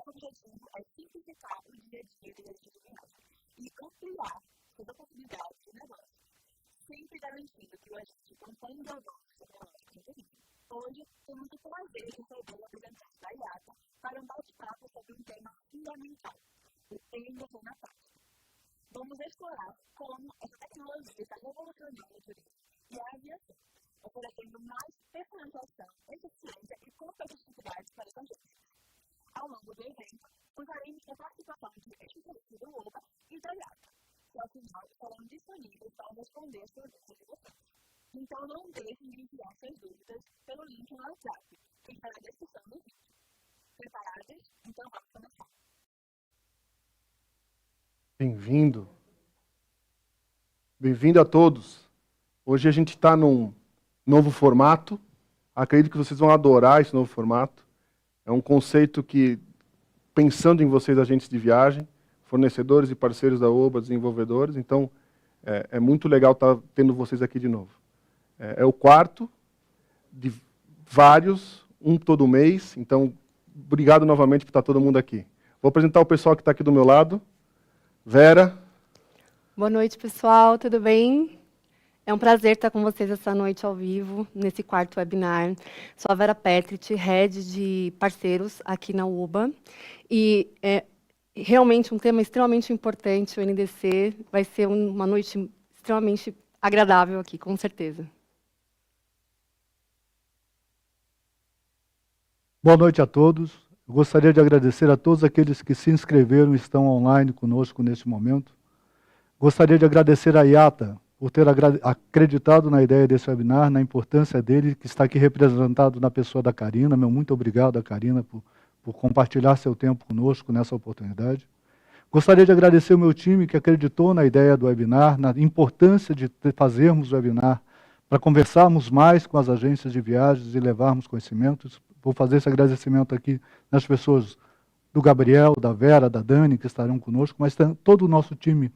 o objetivo é simplificar o dia a dia das atividades e ampliar toda a possibilidade de negócio, sempre garantindo que o agente compreenda o avanço tecnológico do país. Hoje, temos o prazer de receber o representante da IATA para um bate-papo sobre um tema fundamental, o PND na prática. Vamos explorar como essa tecnologia está revolucionando o turismo e a aviação, oferecendo mais personalização, eficiência e competitividade para os agentes. Ao longo do evento, contaremos com a participação de especialistas do OBA e da IATA, que ao final estarão disponíveis para responder as perguntas de vocês. Então não deixem de enviar suas dúvidas pelo link no WhatsApp, que está na descrição do vídeo. Preparados? Então vamos começar. Bem-vindo. Bem-vindo a todos. Hoje a gente está num novo formato. Acredito que vocês vão adorar esse novo formato. É um conceito que, pensando em vocês, agentes de viagem, fornecedores e parceiros da OBA, desenvolvedores, então é muito legal estar tendo vocês aqui de novo. É o quarto de vários, um todo mês, então obrigado novamente por estar todo mundo aqui. Vou apresentar o pessoal que está aqui do meu lado. Vera. Boa noite, pessoal, tudo bem? É um prazer estar com vocês essa noite ao vivo, nesse quarto webinar. Sou a Vera Petrit, Head de Parceiros aqui na UBA. E é realmente um tema extremamente importante, o NDC. Vai ser uma noite extremamente agradável aqui, com certeza. Boa noite a todos. Eu gostaria de agradecer a todos aqueles que se inscreveram e estão online conosco neste momento. Gostaria de agradecer à IATA por ter acreditado na ideia desse webinar, na importância dele, que está aqui representado na pessoa da Karina. Meu muito obrigado, Karina, por compartilhar seu tempo conosco nessa oportunidade. Gostaria de agradecer o meu time que acreditou na ideia do webinar, na importância de fazermos o webinar para conversarmos mais com as agências de viagens e levarmos conhecimentos. Vou fazer esse agradecimento aqui nas pessoas do Gabriel, da Vera, da Dani, que estarão conosco, mas todo o nosso time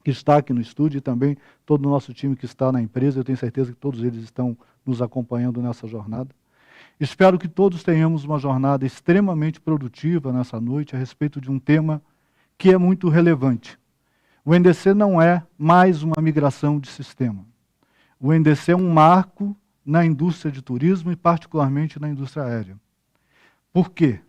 que está aqui no estúdio e também todo o nosso time que está na empresa. Eu tenho certeza que todos eles estão nos acompanhando nessa jornada. Espero que todos tenhamos uma jornada extremamente produtiva nessa noite a respeito de um tema que é muito relevante. O NDC não é mais uma migração de sistema. O NDC é um marco na indústria de turismo e particularmente na indústria aérea. Por quê?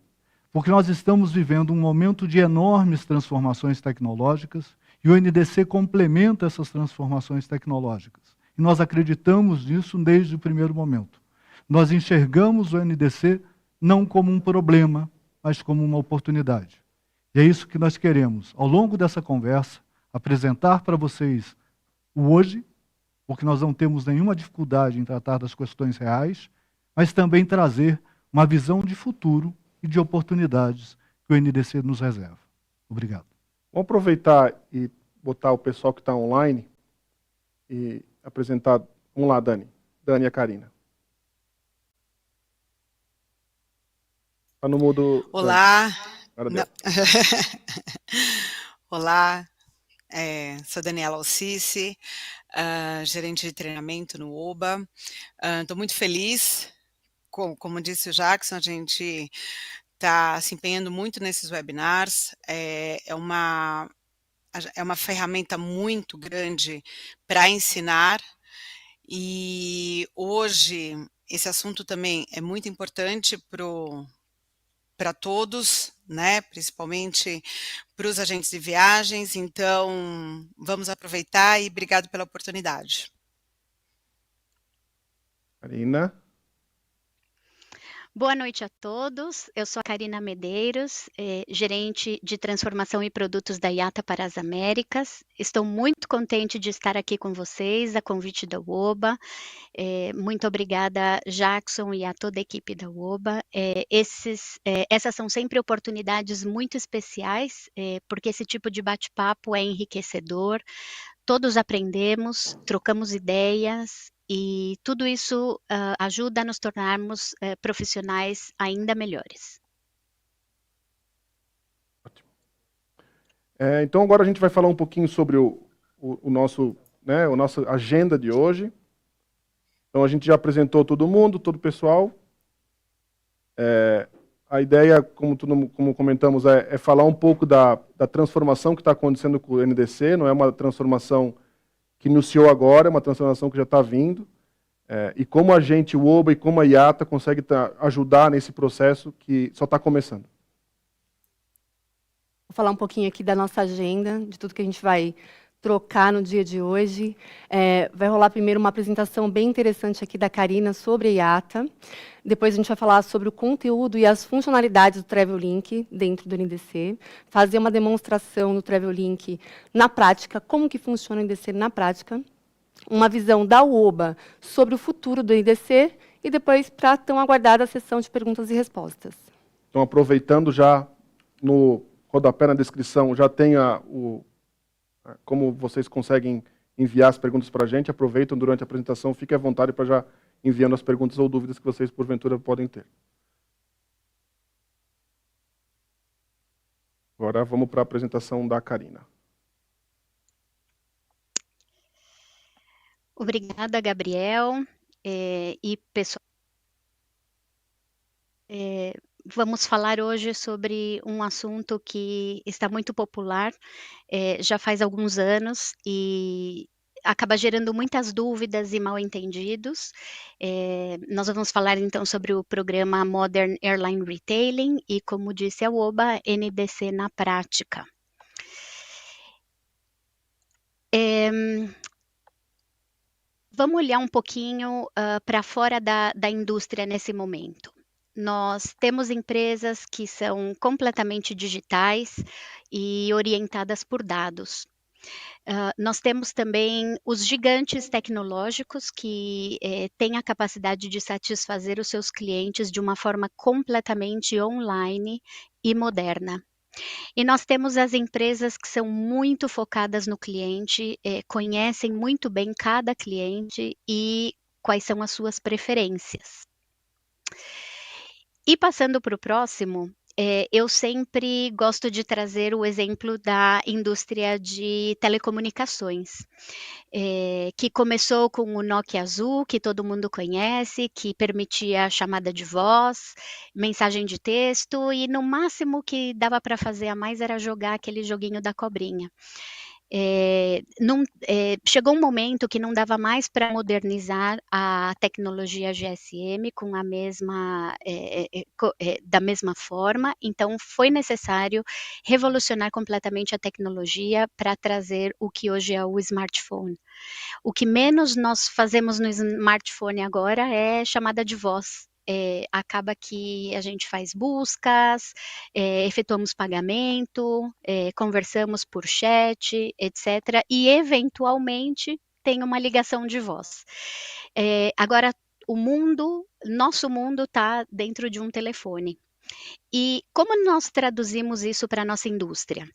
Porque nós estamos vivendo um momento de enormes transformações tecnológicas e o NDC complementa essas transformações tecnológicas. E nós acreditamos nisso desde o primeiro momento. Nós enxergamos o NDC não como um problema, mas como uma oportunidade. E é isso que nós queremos, ao longo dessa conversa, apresentar para vocês o hoje, porque nós não temos nenhuma dificuldade em tratar das questões reais, mas também trazer uma visão de futuro e de oportunidades que o NDC nos reserva. Obrigado. Vamos aproveitar e botar o pessoal que está online e apresentar. Vamos lá, Dani. Dani e a Karina. Está no mudo. Olá. Dani. Olá, sou Daniela Alcice, gerente de treinamento no OBA. Estou muito feliz, como disse o Jackson, a gente está se empenhando muito nesses webinars. É uma ferramenta muito grande para ensinar, e hoje esse assunto também é muito importante para todos, né? Principalmente para os agentes de viagens. Então, vamos aproveitar e obrigado pela oportunidade. Karina. Boa noite a todos, eu sou a Karina Medeiros, gerente de transformação e produtos da IATA para as Américas. Estou muito contente de estar aqui com vocês, a convite da UOBA. Muito obrigada, Jackson, e a toda a equipe da UOBA. Essas são sempre oportunidades muito especiais, porque esse tipo de bate-papo é enriquecedor, todos aprendemos, trocamos ideias, e tudo isso ajuda a nos tornarmos profissionais ainda melhores. Ótimo. Então agora a gente vai falar um pouquinho sobre a nossa agenda de hoje. Então a gente já apresentou todo mundo, todo o pessoal. a ideia, como comentamos, é falar um pouco da transformação que está acontecendo com o NDC. Não é uma transformação que iniciou agora, é uma transformação que já está vindo. E como a gente, o OBA e como a IATA, consegue ajudar nesse processo que só está começando. Vou falar um pouquinho aqui da nossa agenda, de tudo que a gente vai trocar no dia de hoje. Vai rolar primeiro uma apresentação bem interessante aqui da Karina sobre a IATA. Depois a gente vai falar sobre o conteúdo e as funcionalidades do Travel Link dentro do NDC. Fazer uma demonstração no Travel Link na prática, como que funciona o NDC na prática. Uma visão da UOBA sobre o futuro do NDC. E depois, para a tão aguardada sessão de perguntas e respostas. Então, aproveitando já no rodapé na descrição, já tem como vocês conseguem enviar as perguntas para a gente. Aproveitam durante a apresentação, fiquem à vontade para já enviando as perguntas ou dúvidas que vocês, porventura, podem ter. Agora vamos para a apresentação da Karina. Obrigada, Gabriel. E, pessoal, vamos falar hoje sobre um assunto que está muito popular, já faz alguns anos, e acaba gerando muitas dúvidas e mal-entendidos. Nós vamos falar, então, sobre o programa Modern Airline Retailing e, como disse a UOBA, NDC na prática. Vamos olhar um pouquinho para fora da indústria nesse momento. Nós temos empresas que são completamente digitais e orientadas por dados. Nós temos também os gigantes tecnológicos que têm a capacidade de satisfazer os seus clientes de uma forma completamente online e moderna. E nós temos as empresas que são muito focadas no cliente, conhecem muito bem cada cliente e quais são as suas preferências. E passando para o próximo, eu sempre gosto de trazer o exemplo da indústria de telecomunicações, que começou com o Nokia Azul, que todo mundo conhece, que permitia chamada de voz, mensagem de texto, e no máximo que dava para fazer a mais era jogar aquele joguinho da cobrinha. Chegou um momento que não dava mais para modernizar a tecnologia GSM com a mesma, da mesma forma, então foi necessário revolucionar completamente a tecnologia para trazer o que hoje é o smartphone. O que menos nós fazemos no smartphone agora é chamada de voz. Acaba que a gente faz buscas, efetuamos pagamento, conversamos por chat, etc. E, eventualmente, tem uma ligação de voz. Agora, nosso mundo está dentro de um telefone. E como nós traduzimos isso para a nossa indústria?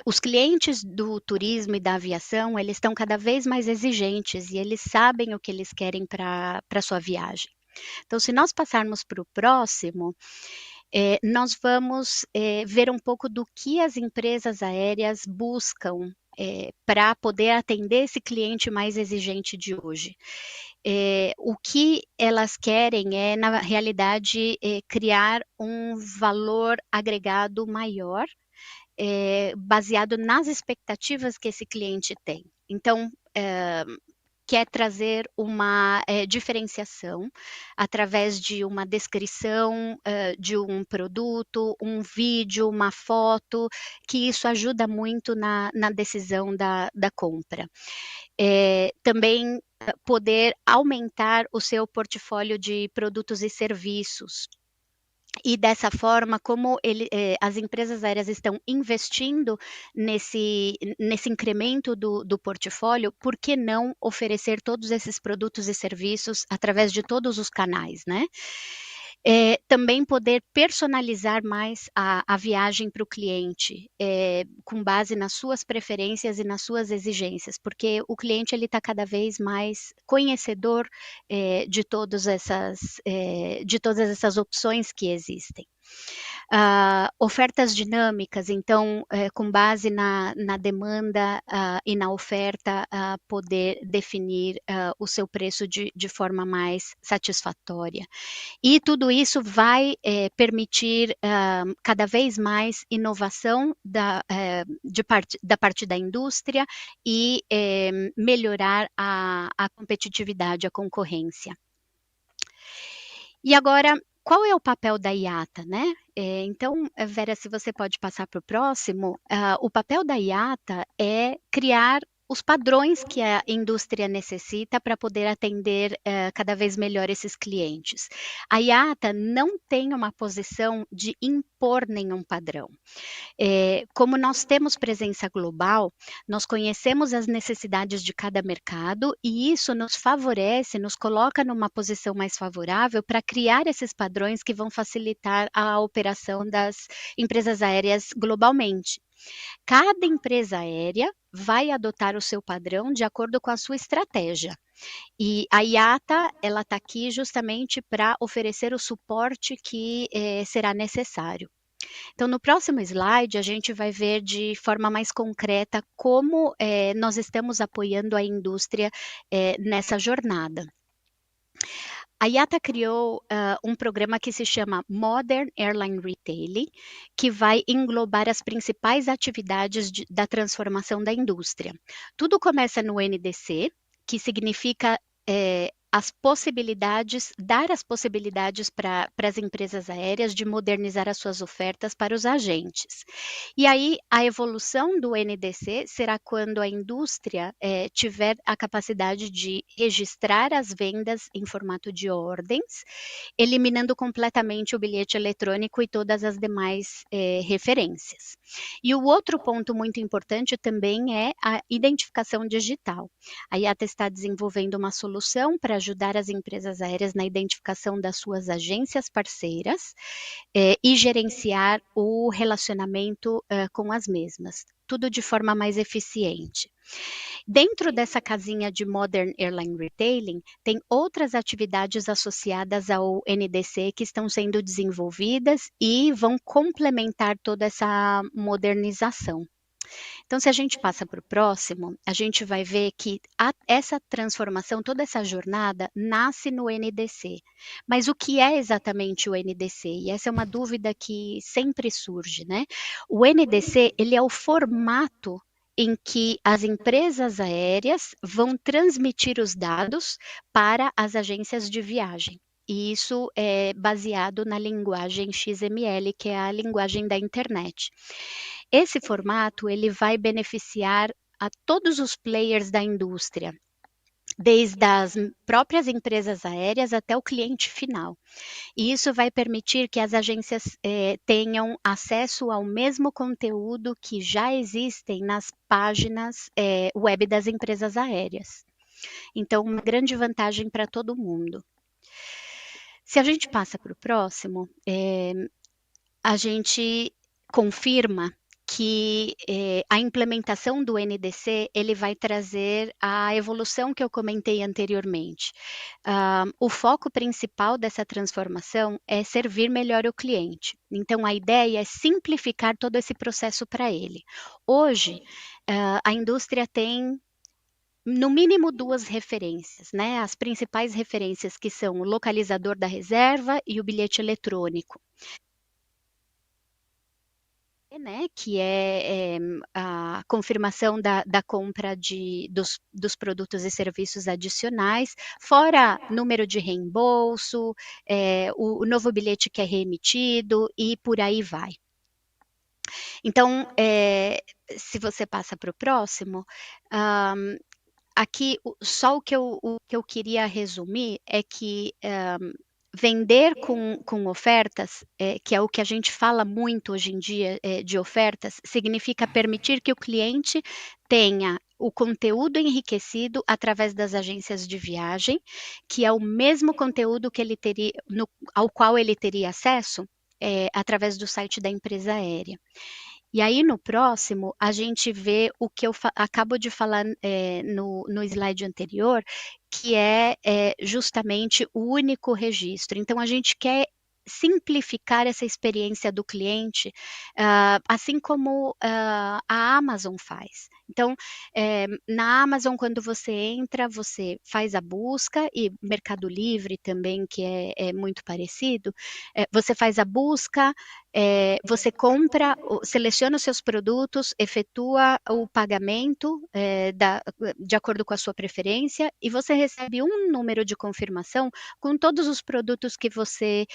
Os clientes do turismo e da aviação, eles estão cada vez mais exigentes e eles sabem o que eles querem para a sua viagem. Então, se nós passarmos para o próximo, nós vamos ver um pouco do que as empresas aéreas buscam para poder atender esse cliente mais exigente de hoje. O que elas querem é, na realidade, criar um valor agregado maior, baseado nas expectativas que esse cliente tem. Então, quer trazer uma diferenciação através de uma descrição de um produto, um vídeo, uma foto, que isso ajuda muito na decisão da compra. Também poder aumentar o seu portfólio de produtos e serviços. E dessa forma, como as empresas aéreas estão investindo nesse incremento do portfólio, por que não oferecer todos esses produtos e serviços através de todos os canais, né? Também poder personalizar mais a viagem para o cliente, com base nas suas preferências e nas suas exigências, porque o cliente está cada vez mais conhecedor de todas essas opções que existem. Ofertas dinâmicas, então, com base na demanda e na oferta, poder definir o seu preço de forma mais satisfatória. E tudo isso vai permitir cada vez mais inovação da parte da indústria e melhorar a competitividade, a concorrência. E agora, qual é o papel da IATA, né? Então, Vera, se você pode passar para o próximo, o papel da IATA é criar os padrões que a indústria necessita para poder atender cada vez melhor esses clientes. A IATA não tem uma posição de impor nenhum padrão. Como nós temos presença global, nós conhecemos as necessidades de cada mercado e isso nos favorece, nos coloca numa posição mais favorável para criar esses padrões que vão facilitar a operação das empresas aéreas globalmente. Cada empresa aérea vai adotar o seu padrão de acordo com a sua estratégia. E a IATA, ela está aqui justamente para oferecer o suporte que será necessário. Então, no próximo slide, a gente vai ver de forma mais concreta como nós estamos apoiando a indústria nessa jornada. A IATA criou um programa que se chama Modern Airline Retailing, que vai englobar as principais atividades da transformação da indústria. Tudo começa no NDC, que significa dar as possibilidades para as empresas aéreas de modernizar as suas ofertas para os agentes. E aí, a evolução do NDC será quando a indústria tiver a capacidade de registrar as vendas em formato de ordens, eliminando completamente o bilhete eletrônico e todas as demais referências. E o outro ponto muito importante também é a identificação digital. A IATA está desenvolvendo uma solução para ajudar as empresas aéreas na identificação das suas agências parceiras e gerenciar o relacionamento com as mesmas, tudo de forma mais eficiente. Dentro dessa casinha de Modern Airline Retailing, tem outras atividades associadas ao NDC que estão sendo desenvolvidas e vão complementar toda essa modernização. Então, se a gente passa para o próximo, a gente vai ver que essa transformação, toda essa jornada, nasce no NDC. Mas o que é exatamente o NDC? E essa é uma dúvida que sempre surge, né? O NDC, ele é o formato em que as empresas aéreas vão transmitir os dados para as agências de viagem. E isso é baseado na linguagem XML, que é a linguagem da internet. Esse formato ele vai beneficiar a todos os players da indústria, desde as próprias empresas aéreas até o cliente final. E isso vai permitir que as agências tenham acesso ao mesmo conteúdo que já existem nas páginas web das empresas aéreas. Então, uma grande vantagem para todo mundo. Se a gente passa para o próximo, a gente confirma que a implementação do NDC ele vai trazer a evolução que eu comentei anteriormente. O foco principal dessa transformação é servir melhor o cliente. Então, a ideia é simplificar todo esse processo para ele. Hoje, a indústria tem no mínimo duas referências, né? As principais referências que são o localizador da reserva e o bilhete eletrônico. Né, que é a confirmação da compra dos produtos e serviços adicionais, fora número de reembolso, o novo bilhete que é reemitido e por aí vai. Então, se você passa para o próximo, aqui só o que eu queria resumir é que vender com ofertas, que é o que a gente fala muito hoje em dia de ofertas, significa permitir que o cliente tenha o conteúdo enriquecido através das agências de viagem, que é o mesmo conteúdo que ele teria, ao qual ele teria acesso através do site da empresa aérea. E aí, no próximo, a gente vê o que eu acabo de falar no slide anterior, que é justamente o único registro. Então, a gente quer simplificar essa experiência do cliente, assim como a Amazon faz. Então, na Amazon, quando você entra, você faz a busca, e Mercado Livre também, que é muito parecido, você faz a busca, você compra, seleciona os seus produtos, efetua o pagamento de acordo com a sua preferência, e você recebe um número de confirmação com todos os produtos que você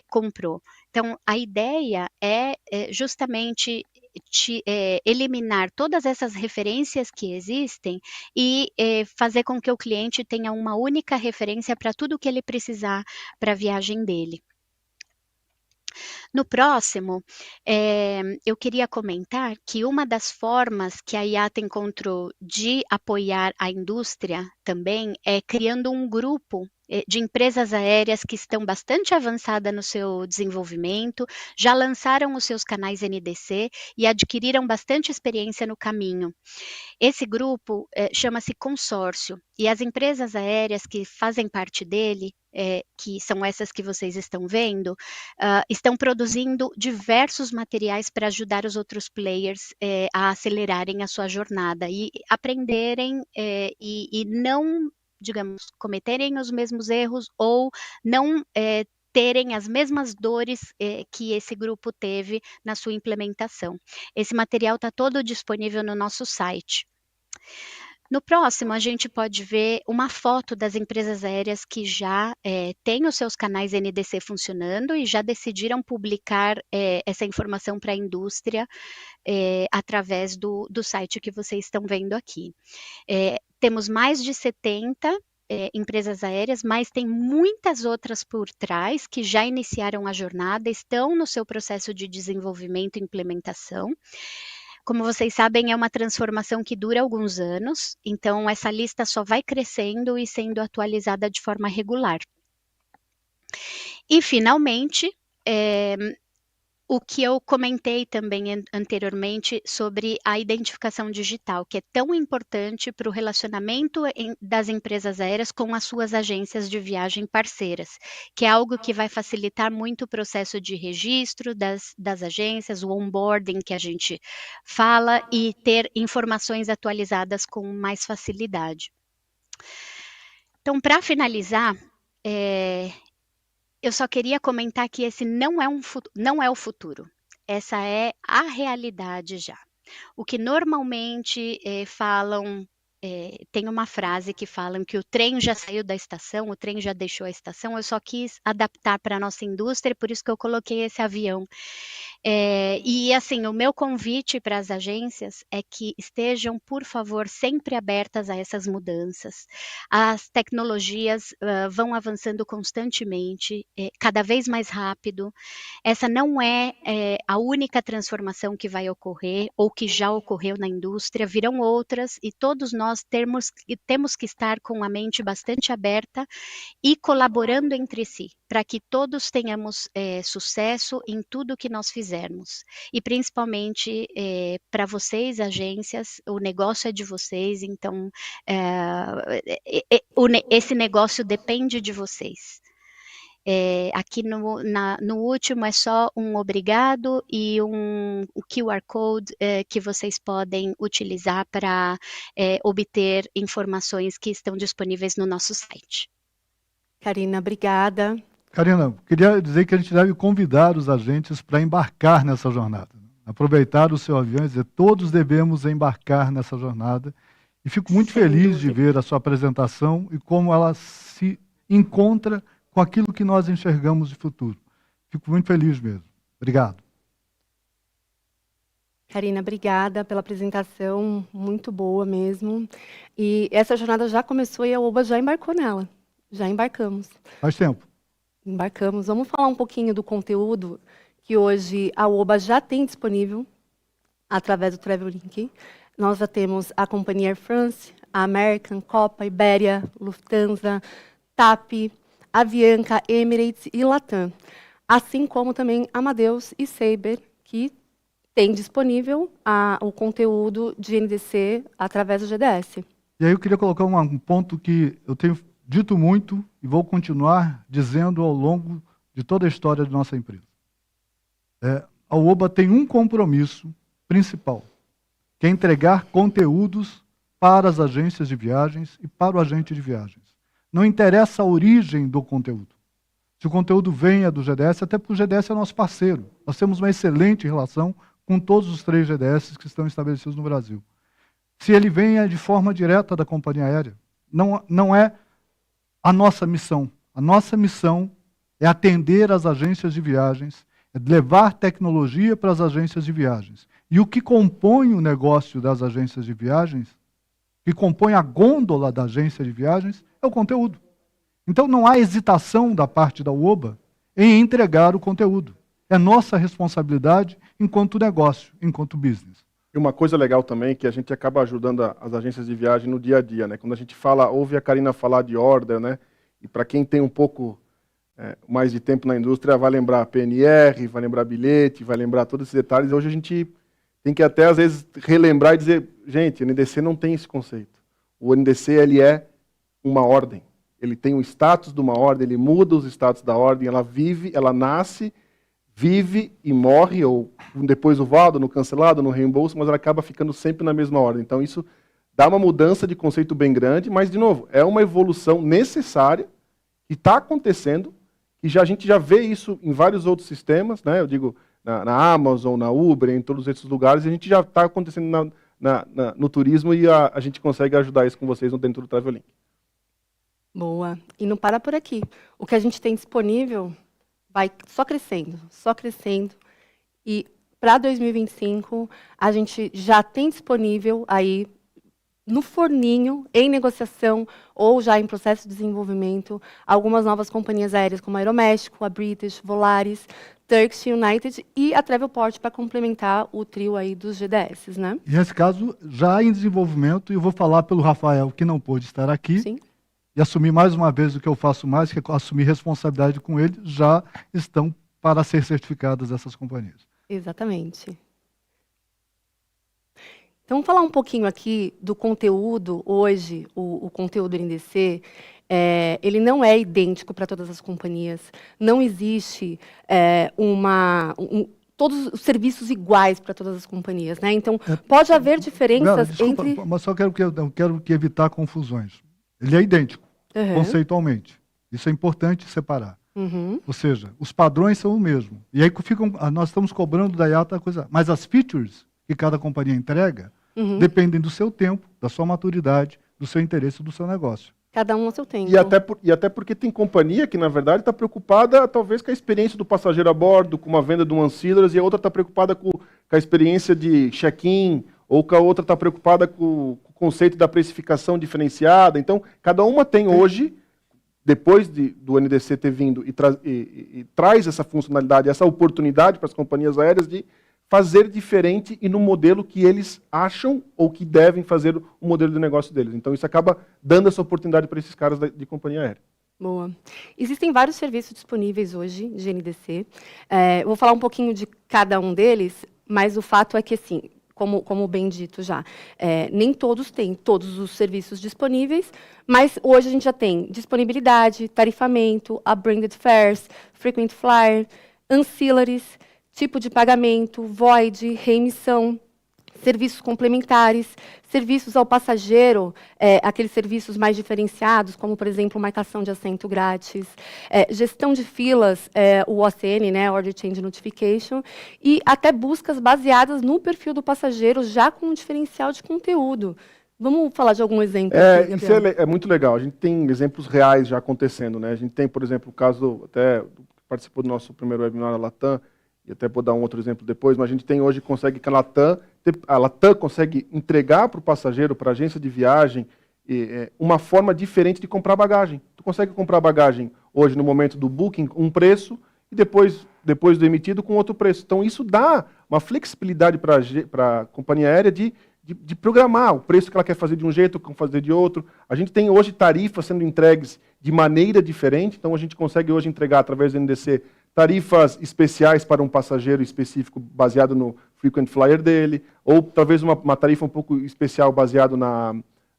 comprou. Então, a ideia é justamente eliminar todas essas referências que existem e fazer com que o cliente tenha uma única referência para tudo que ele precisar para a viagem dele. No próximo, eu queria comentar que uma das formas que a IATA encontrou de apoiar a indústria também é criando um grupo de empresas aéreas que estão bastante avançadas no seu desenvolvimento, já lançaram os seus canais NDC e adquiriram bastante experiência no caminho. Esse grupo chama-se consórcio, e as empresas aéreas que fazem parte dele, que são essas que vocês estão vendo, estão produzindo diversos materiais para ajudar os outros players a acelerarem a sua jornada e aprenderem e não, digamos, cometerem os mesmos erros ou não terem as mesmas dores que esse grupo teve na sua implementação. Esse material está todo disponível no nosso site. No próximo, a gente pode ver uma foto das empresas aéreas que já têm os seus canais NDC funcionando e já decidiram publicar essa informação para a indústria através do site que vocês estão vendo aqui. Temos mais de 70 empresas aéreas, mas tem muitas outras por trás que já iniciaram a jornada, estão no seu processo de desenvolvimento e implementação. Como vocês sabem, é uma transformação que dura alguns anos, então essa lista só vai crescendo e sendo atualizada de forma regular. E, finalmente, o que eu comentei também anteriormente sobre a identificação digital, que é tão importante para o relacionamento das empresas aéreas com as suas agências de viagem parceiras, que é algo que vai facilitar muito o processo de registro das agências, o onboarding que a gente fala, e ter informações atualizadas com mais facilidade. Então, para finalizar, eu só queria comentar que esse não é o futuro, essa é a realidade já. O que normalmente falam, tem uma frase que falam que o trem já saiu da estação, o trem já deixou a estação, eu só quis adaptar para a nossa indústria, por isso que eu coloquei esse avião. E assim, o meu convite para as agências é que estejam, por favor, sempre abertas a essas mudanças. As tecnologias vão avançando constantemente, cada vez mais rápido. Essa não é a única transformação que vai ocorrer ou que já ocorreu na indústria, virão outras, e todos nós temos que estar com a mente bastante aberta e colaborando entre si, para que todos tenhamos sucesso em tudo que nós fizermos. E principalmente para vocês, agências, o negócio é de vocês, então esse negócio depende de vocês. Aqui no último é só um obrigado e um QR Code que vocês podem utilizar para obter informações que estão disponíveis no nosso site. Karina, obrigada. Karina, queria dizer que a gente deve convidar os agentes para embarcar nessa jornada. Aproveitar o seu avião e dizer, todos devemos embarcar nessa jornada. E fico muito feliz de ver a sua apresentação e como ela se encontra com aquilo que nós enxergamos de futuro. Fico muito feliz mesmo. Obrigado. Karina, obrigada pela apresentação, muito boa mesmo. E essa jornada já começou e a Oba já embarcou nela. Já embarcamos. Faz tempo. Embarcamos. Vamos falar um pouquinho do conteúdo que hoje a Oba já tem disponível através do Travel Link. Nós já temos a companhia Air France, a American, Copa, Iberia, Lufthansa, TAP, Avianca, Emirates e Latam. Assim como também Amadeus e Sabre, que tem disponível o conteúdo de NDC através do GDS. E aí eu queria colocar um ponto que eu tenho dito muito e vou continuar dizendo ao longo de toda a história de nossa empresa. A UOBA tem um compromisso principal, que é entregar conteúdos para as agências de viagens e para o agente de viagens. Não interessa a origem do conteúdo. Se o conteúdo venha do GDS, até porque o GDS é nosso parceiro. Nós temos uma excelente relação com todos os 3 GDS que estão estabelecidos no Brasil. Se ele venha de forma direta da companhia aérea, não é a nossa missão. A nossa missão é atender as agências de viagens, é levar tecnologia para as agências de viagens. E o que compõe o negócio das agências de viagens, que compõe a gôndola da agência de viagens, é o conteúdo. Então não há hesitação da parte da UOBA em entregar o conteúdo. É nossa responsabilidade enquanto negócio, enquanto business. E uma coisa legal também, que a gente acaba ajudando as agências de viagem no dia a dia, né? Quando a gente ouve a Karina falar de order, né? E para quem tem um pouco mais de tempo na indústria, vai lembrar PNR, vai lembrar bilhete, vai lembrar todos esses detalhes. Hoje a gente tem que até, às vezes, relembrar e dizer, gente, o NDC não tem esse conceito. O NDC, ele é uma ordem. Ele tem o status de uma ordem, ele muda os status da ordem, ela vive, ela nasce, vive e morre, ou depois no VALDO, no cancelado, no reembolso, mas ela acaba ficando sempre na mesma ordem. Então isso dá uma mudança de conceito bem grande, mas, de novo, é uma evolução necessária que está acontecendo, que a gente já vê isso em vários outros sistemas, né? Eu digo, na Amazon, na Uber, em todos esses lugares, e a gente já está acontecendo no turismo e a gente consegue ajudar isso com vocês dentro do Travel Link. Boa. E não para por aqui. O que a gente tem disponível vai só crescendo, só crescendo. E para 2025, a gente já tem disponível aí no forninho, em negociação ou já em processo de desenvolvimento, algumas novas companhias aéreas como a Aeroméxico, a British, Volaris, Turkish United e a Travelport para complementar o trio aí dos GDS, né? E nesse caso, já em desenvolvimento, e eu vou falar pelo Rafael, que não pôde estar aqui, Sim. E assumir mais uma vez o que eu faço mais, que é assumir responsabilidade com ele, já estão para ser certificadas essas companhias. Exatamente. Então, vamos falar um pouquinho aqui do conteúdo. Hoje, o conteúdo do NDC, ele não é idêntico para todas as companhias. Não existe todos os serviços iguais para todas as companhias, né? Então, pode haver diferenças desculpa, entre... Mas só quero evitar confusões. Ele é idêntico, conceitualmente. Isso é importante separar. Ou seja, os padrões são o mesmo. E aí nós estamos cobrando da IATA a coisa. Mas as features que cada companhia entrega dependem do seu tempo, da sua maturidade, do seu interesse, do seu negócio. Cada um ao seu tempo. E até porque tem companhia que, na verdade, está preocupada, talvez, com a experiência do passageiro a bordo, com uma venda de um ancillaries, e a outra está preocupada com a experiência de check-in, ou que a outra está preocupada com o conceito da precificação diferenciada. Então, cada uma tem hoje, depois do NDC ter vindo e traz essa funcionalidade, essa oportunidade para as companhias aéreas de fazer diferente e no modelo que eles acham ou que devem fazer o modelo de negócio deles. Então, isso acaba dando essa oportunidade para esses caras de companhia aérea. Boa. Existem vários serviços disponíveis hoje de NDC. Eu vou falar um pouquinho de cada um deles, mas o fato é que, assim, como bem dito já, nem todos têm todos os serviços disponíveis, mas hoje a gente já tem disponibilidade, tarifamento, a branded fares, frequent flyer, ancillaries, tipo de pagamento, void, reemissão, serviços complementares, serviços ao passageiro, aqueles serviços mais diferenciados, como, por exemplo, marcação de assento grátis, gestão de filas, o OCN, né, Order Change Notification, e até buscas baseadas no perfil do passageiro, já com um diferencial de conteúdo. Vamos falar de algum exemplo aqui, isso é muito legal. A gente tem exemplos reais já acontecendo, né? A gente tem, por exemplo, o caso, até participou do nosso primeiro webinar na Latam, e até vou dar um outro exemplo depois, mas a gente tem hoje, consegue que a Latam consegue entregar para o passageiro, para a agência de viagem, uma forma diferente de comprar bagagem. Tu consegue comprar bagagem hoje, no momento do booking, um preço, e depois do emitido, com outro preço. Então, isso dá uma flexibilidade para a companhia aérea de programar o preço que ela quer fazer de um jeito, como fazer de outro. A gente tem hoje tarifas sendo entregues de maneira diferente, então a gente consegue hoje entregar, através do NDC, tarifas especiais para um passageiro específico baseado no frequent flyer dele, ou talvez uma tarifa um pouco especial baseado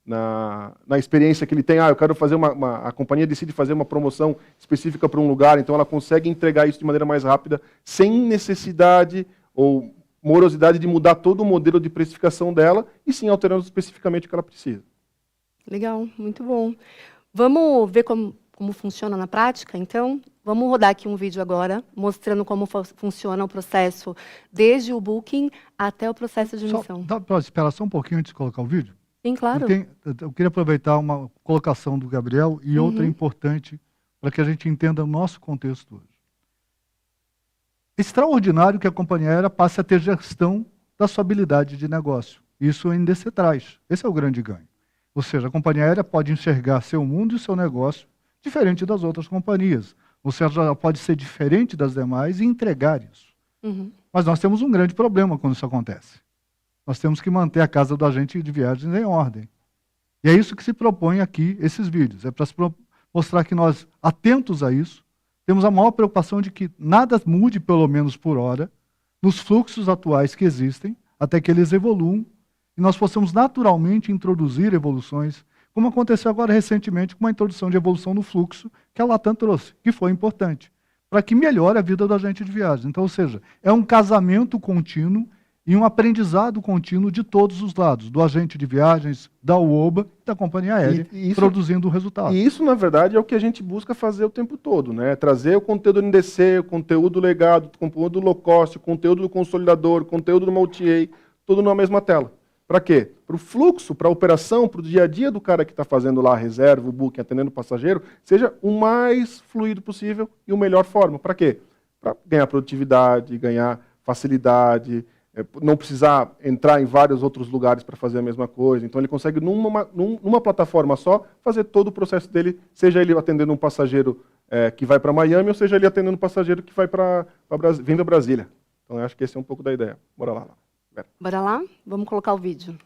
na experiência que ele tem. Eu quero fazer a companhia decide fazer uma promoção específica para um lugar, então ela consegue entregar isso de maneira mais rápida, sem necessidade ou morosidade de mudar todo o modelo de precificação dela, e sim alterando especificamente o que ela precisa. Legal, muito bom. Vamos ver como funciona na prática, então? Vamos rodar aqui um vídeo agora, mostrando como funciona o processo, desde o booking até o processo de emissão. Dá para esperar só um pouquinho antes de colocar o vídeo? Sim, claro. Eu queria aproveitar uma colocação do Gabriel e outra importante para que a gente entenda o nosso contexto hoje. Extraordinário que a companhia aérea passe a ter gestão da sua habilidade de negócio. Isso o NDC traz. Esse é o grande ganho. Ou seja, a companhia aérea pode enxergar seu mundo e seu negócio diferente das outras companhias. Ou seja, ela pode ser diferente das demais e entregar isso. Mas nós temos um grande problema quando isso acontece. Nós temos que manter a casa do agente de viagens em ordem. E é isso que se propõe aqui, esses vídeos. É para mostrar que nós, atentos a isso, temos a maior preocupação de que nada mude, pelo menos por hora, nos fluxos atuais que existem, até que eles evoluam, e nós possamos naturalmente introduzir evoluções, como aconteceu agora recentemente com a introdução de evolução no fluxo que a Latam trouxe, que foi importante, para que melhore a vida do agente de viagens. Então, ou seja, é um casamento contínuo e um aprendizado contínuo de todos os lados, do agente de viagens, da UOBA e da companhia aérea, produzindo o resultado. E isso, na verdade, é o que a gente busca fazer o tempo todo, né? Trazer o conteúdo NDC, o conteúdo legado, o conteúdo low cost, o conteúdo do consolidador, o conteúdo do multi-A, tudo na mesma tela. Para quê? Para o fluxo, para a operação, para o dia a dia do cara que está fazendo lá a reserva, o booking, atendendo o passageiro, seja o mais fluido possível e o melhor forma. Para quê? Para ganhar produtividade, ganhar facilidade, não precisar entrar em vários outros lugares para fazer a mesma coisa. Então ele consegue, numa plataforma só, fazer todo o processo dele, seja ele atendendo um passageiro que vai para Miami, ou seja ele atendendo um passageiro que vai vem da Brasília. Então eu acho que esse é um pouco da ideia. Bora lá. Bora lá? Vamos colocar o vídeo.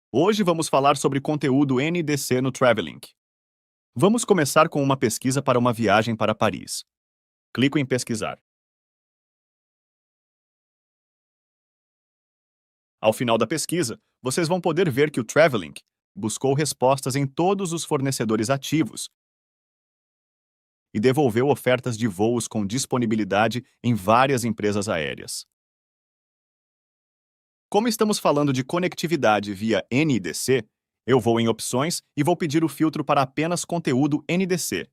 Hoje vamos falar sobre conteúdo NDC no Travelink. Vamos começar com uma pesquisa para uma viagem para Paris. Clico em pesquisar. Ao final da pesquisa, vocês vão poder ver que o Travelink buscou respostas em todos os fornecedores ativos e devolveu ofertas de voos com disponibilidade em várias empresas aéreas. Como estamos falando de conectividade via NDC, eu vou em opções e vou pedir o filtro para apenas conteúdo NDC.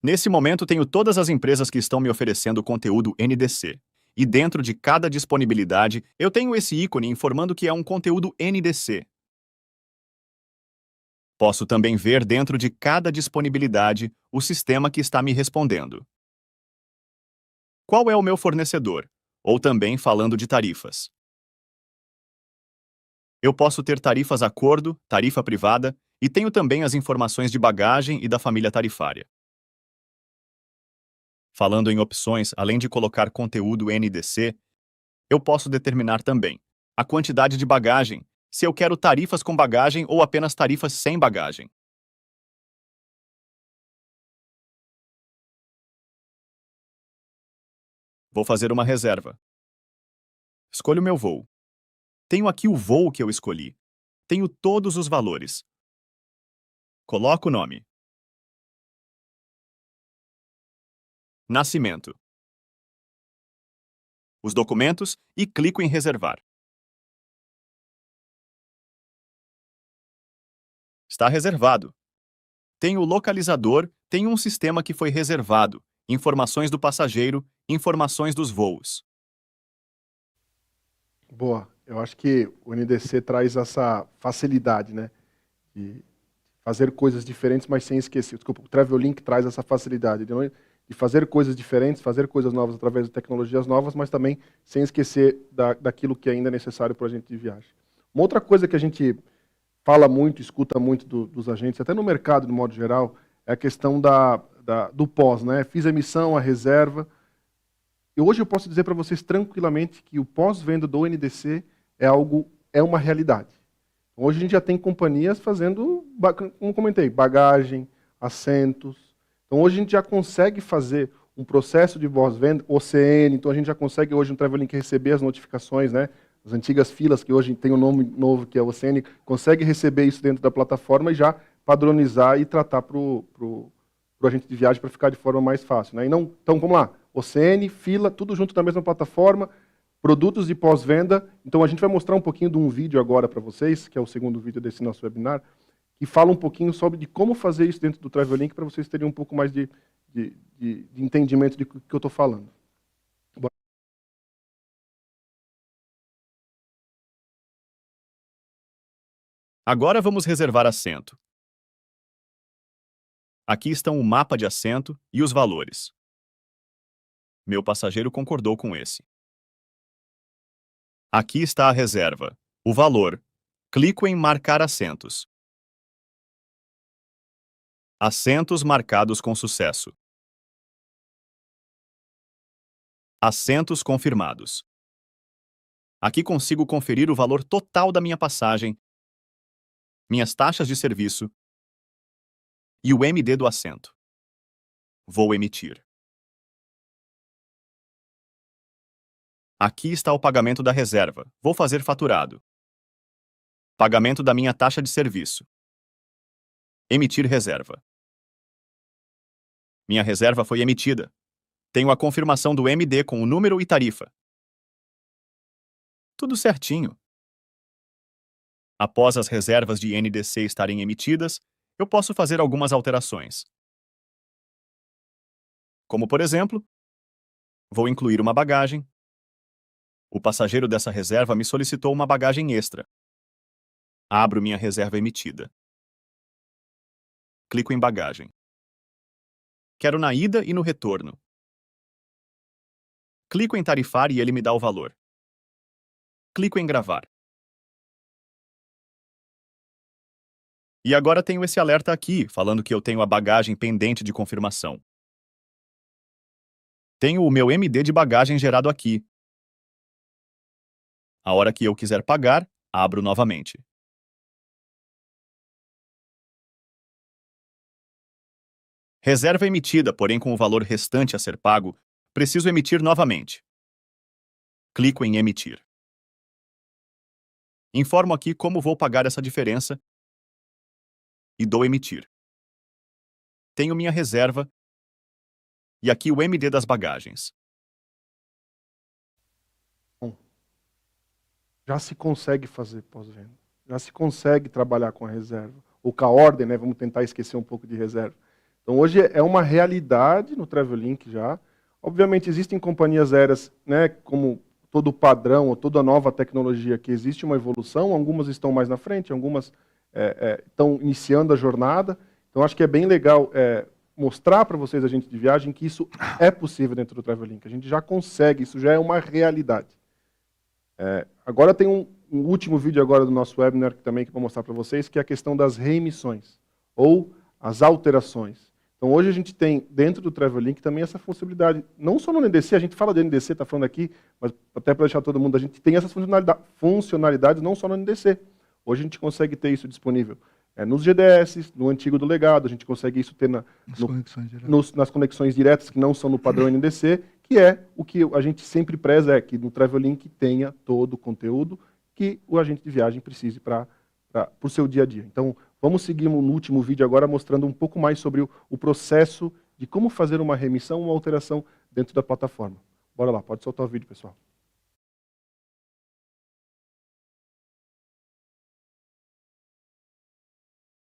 Nesse momento tenho todas as empresas que estão me oferecendo conteúdo NDC. E dentro de cada disponibilidade, eu tenho esse ícone informando que é um conteúdo NDC. Posso também ver dentro de cada disponibilidade o sistema que está me respondendo. Qual é o meu fornecedor? Ou também falando de tarifas. Eu posso ter tarifas acordo, tarifa privada, e tenho também as informações de bagagem e da família tarifária. Falando em opções, além de colocar conteúdo NDC, eu posso determinar também a quantidade de bagagem, se eu quero tarifas com bagagem ou apenas tarifas sem bagagem. Vou fazer uma reserva. Escolho meu voo. Tenho aqui o voo que eu escolhi. Tenho todos os valores. Coloco o nome. Nascimento. Os documentos e clico em reservar. Está reservado. Tenho o localizador, tenho um sistema que foi reservado, informações do passageiro, informações dos voos. Boa. Eu acho que o NDC traz essa facilidade, né? De fazer coisas diferentes, mas sem esquecer. Desculpa, o Travelink traz essa facilidade de fazer coisas diferentes, fazer coisas novas através de tecnologias novas, mas também sem esquecer daquilo que ainda é necessário para a gente de viagem. Uma outra coisa que a gente fala muito, escuta muito dos agentes, até no mercado, de modo geral, é a questão do pós, né? Fiz a emissão, a reserva. E hoje eu posso dizer para vocês tranquilamente que o pós-venda do NDC é uma realidade. Hoje a gente já tem companhias fazendo, como comentei, bagagem, assentos. Então hoje a gente já consegue fazer um processo de pós-venda, OCN, então a gente já consegue hoje no Travelink receber as notificações, né? As antigas filas, que hoje tem um nome novo, que é o OCN, consegue receber isso dentro da plataforma e já padronizar e tratar para o agente de viagem para ficar de forma mais fácil. Né? E não, então, vamos lá, OCN, fila, tudo junto na mesma plataforma, produtos de pós-venda. Então, a gente vai mostrar um pouquinho de um vídeo agora para vocês, que é o segundo vídeo desse nosso webinar, que fala um pouquinho sobre de como fazer isso dentro do Travelink para vocês terem um pouco mais de entendimento do que eu estou falando. Agora vamos reservar assento. Aqui estão o mapa de assento e os valores. Meu passageiro concordou com esse. Aqui está a reserva, o valor. Clico em marcar assentos. Assentos marcados com sucesso. Assentos confirmados. Aqui consigo conferir o valor total da minha passagem, minhas taxas de serviço e o MD do assento. Vou emitir. Aqui está o pagamento da reserva. Vou fazer faturado. Pagamento da minha taxa de serviço. Emitir reserva. Minha reserva foi emitida. Tenho a confirmação do MD com o número e tarifa. Tudo certinho. Após as reservas de NDC estarem emitidas, eu posso fazer algumas alterações. Como, por exemplo, vou incluir uma bagagem. O passageiro dessa reserva me solicitou uma bagagem extra. Abro minha reserva emitida. Clico em bagagem. Quero na ida e no retorno. Clico em tarifar e ele me dá o valor. Clico em gravar. E agora tenho esse alerta aqui, falando que eu tenho a bagagem pendente de confirmação. Tenho o meu MD de bagagem gerado aqui. A hora que eu quiser pagar, abro novamente. Reserva emitida, porém com o valor restante a ser pago, preciso emitir novamente. Clico em emitir. Informo aqui como vou pagar essa diferença e dou emitir. Tenho minha reserva e aqui o MD das bagagens. Já se consegue fazer pós-venda. Já se consegue trabalhar com a reserva. Ou com a ordem, né? Vamos tentar esquecer um pouco de reserva. Então, hoje é uma realidade no Travelink já. Obviamente, existem companhias aéreas, né, como todo padrão ou toda nova tecnologia, que existe uma evolução. Algumas estão mais na frente, algumas estão iniciando a jornada. Então, acho que é bem legal mostrar para vocês, agentes de viagem, que isso é possível dentro do Travelink. A gente já consegue, isso já é uma realidade. Agora tem um último vídeo agora do nosso webinar que também que eu vou mostrar para vocês, que é a questão das reemissões, ou as alterações. Então hoje a gente tem, dentro do Travelink, também essa possibilidade, não só no NDC, a gente fala do NDC, está falando aqui, mas até para deixar todo mundo, a gente tem essas funcionalidades não só no NDC. Hoje a gente consegue ter isso disponível nos GDS, no antigo do legado, a gente consegue isso ter nas conexões diretas que não são no padrão NDC, que é o que a gente sempre preza, que no Travelink tenha todo o conteúdo que o agente de viagem precise para o seu dia a dia. Então, vamos seguir no último vídeo agora mostrando um pouco mais sobre o processo de como fazer uma remissão, uma alteração dentro da plataforma. Bora lá, pode soltar o vídeo, pessoal.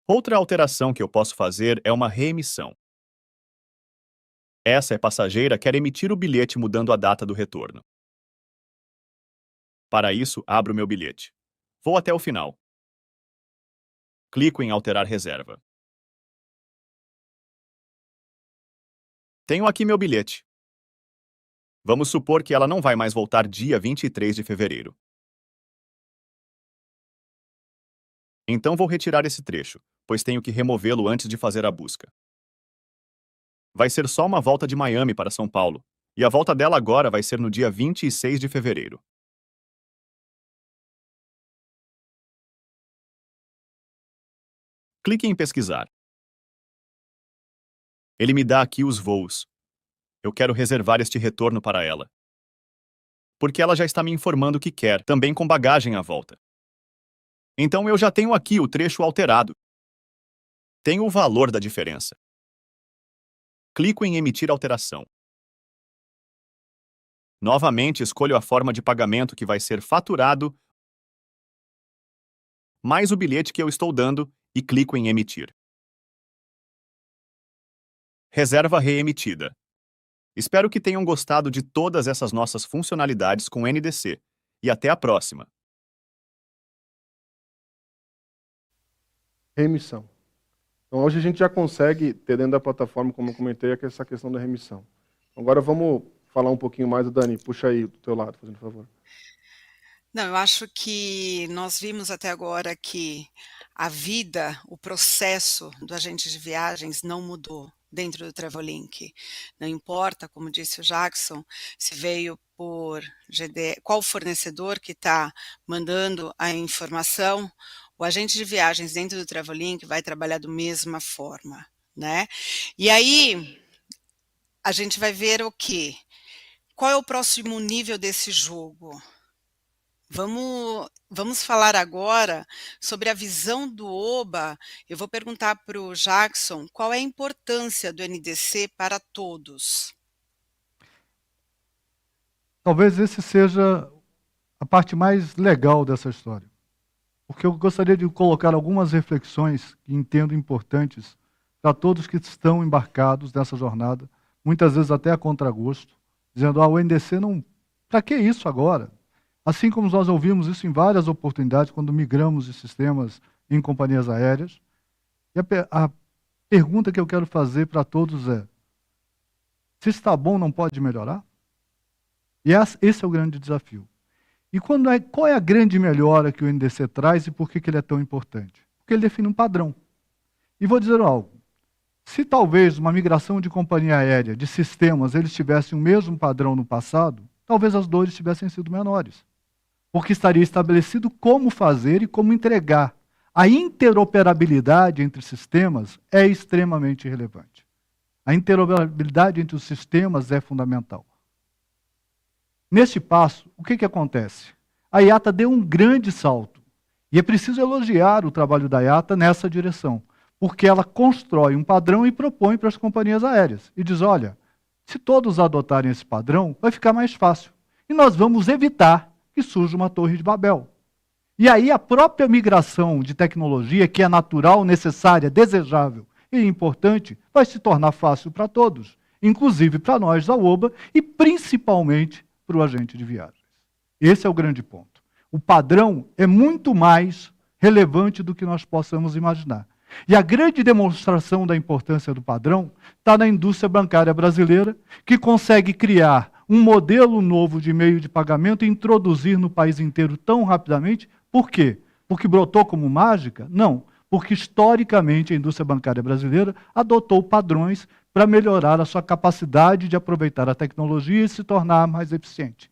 Outra alteração que eu posso fazer é uma reemissão. Essa passageira quer emitir o bilhete mudando a data do retorno. Para isso, abro meu bilhete. Vou até o final. Clico em alterar reserva. Tenho aqui meu bilhete. Vamos supor que ela não vai mais voltar dia 23 de fevereiro. Então vou retirar esse trecho, pois tenho que removê-lo antes de fazer a busca. Vai ser só uma volta de Miami para São Paulo, e a volta dela agora vai ser no dia 26 de fevereiro. Clique em pesquisar. Ele me dá aqui os voos. Eu quero reservar este retorno para ela. Porque ela já está me informando que quer, também com bagagem à volta. Então eu já tenho aqui o trecho alterado. Tenho o valor da diferença. Clico em emitir alteração. Novamente escolho a forma de pagamento que vai ser faturado, mais o bilhete que eu estou dando, e clico em emitir. Reserva reemitida. Espero que tenham gostado de todas essas nossas funcionalidades com NDC. E até a próxima. Remissão. Então, hoje a gente já consegue ter dentro da plataforma, como eu comentei, essa questão da remissão. Agora vamos falar um pouquinho mais, Dani, puxa aí do teu lado, fazendo favor. Não, eu acho que nós vimos até agora que a vida, o processo do agente de viagens não mudou dentro do Travelink. Não importa, como disse o Jackson, se veio por GD, qual fornecedor que está mandando a informação, o agente de viagens dentro do Travelink vai trabalhar da mesma forma, né? E aí, a gente vai ver o quê? Qual é o próximo nível desse jogo? Vamos falar agora sobre a visão do OBA. Eu vou perguntar para o Jackson qual é a importância do NDC para todos. Talvez esse seja a parte mais legal dessa história, porque eu gostaria de colocar algumas reflexões que entendo importantes para todos que estão embarcados nessa jornada, muitas vezes até a contragosto, dizendo, o NDC não... Para que isso agora? Assim como nós ouvimos isso em várias oportunidades quando migramos de sistemas em companhias aéreas. E a pergunta que eu quero fazer para todos é, se está bom, não pode melhorar? E esse é o grande desafio. E qual é a grande melhora que o NDC traz e por que ele é tão importante? Porque ele define um padrão. E vou dizer algo. Se talvez uma migração de companhia aérea, de sistemas, eles tivessem o mesmo padrão no passado, talvez as dores tivessem sido menores. Porque estaria estabelecido como fazer e como entregar. A interoperabilidade entre sistemas é extremamente relevante. A interoperabilidade entre os sistemas é fundamental. Neste passo, o que acontece? A IATA deu um grande salto. E é preciso elogiar o trabalho da IATA nessa direção, porque ela constrói um padrão e propõe para as companhias aéreas. E diz, olha, se todos adotarem esse padrão, vai ficar mais fácil. E nós vamos evitar que surja uma torre de Babel. E aí a própria migração de tecnologia, que é natural, necessária, desejável e importante, vai se tornar fácil para todos, inclusive para nós da OBA e principalmente para o agente de viagens. Esse é o grande ponto. O padrão é muito mais relevante do que nós possamos imaginar. E a grande demonstração da importância do padrão está na indústria bancária brasileira, que consegue criar um modelo novo de meio de pagamento e introduzir no país inteiro tão rapidamente. Por quê? Porque brotou como mágica? Não. Porque historicamente a indústria bancária brasileira adotou padrões para melhorar a sua capacidade de aproveitar a tecnologia e se tornar mais eficiente.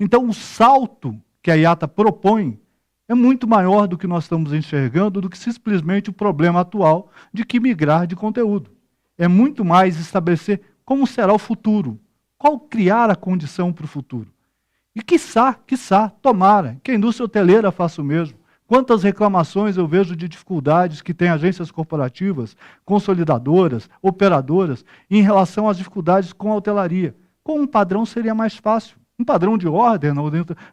Então o salto que a IATA propõe é muito maior do que nós estamos enxergando, do que simplesmente o problema atual de que migrar de conteúdo. É muito mais estabelecer como será o futuro, qual criar a condição para o futuro. E quiçá, tomara, que a indústria hoteleira faça o mesmo. Quantas reclamações eu vejo de dificuldades que tem agências corporativas, consolidadoras, operadoras, em relação às dificuldades com a hotelaria. Com um padrão seria mais fácil. Um padrão de ordem na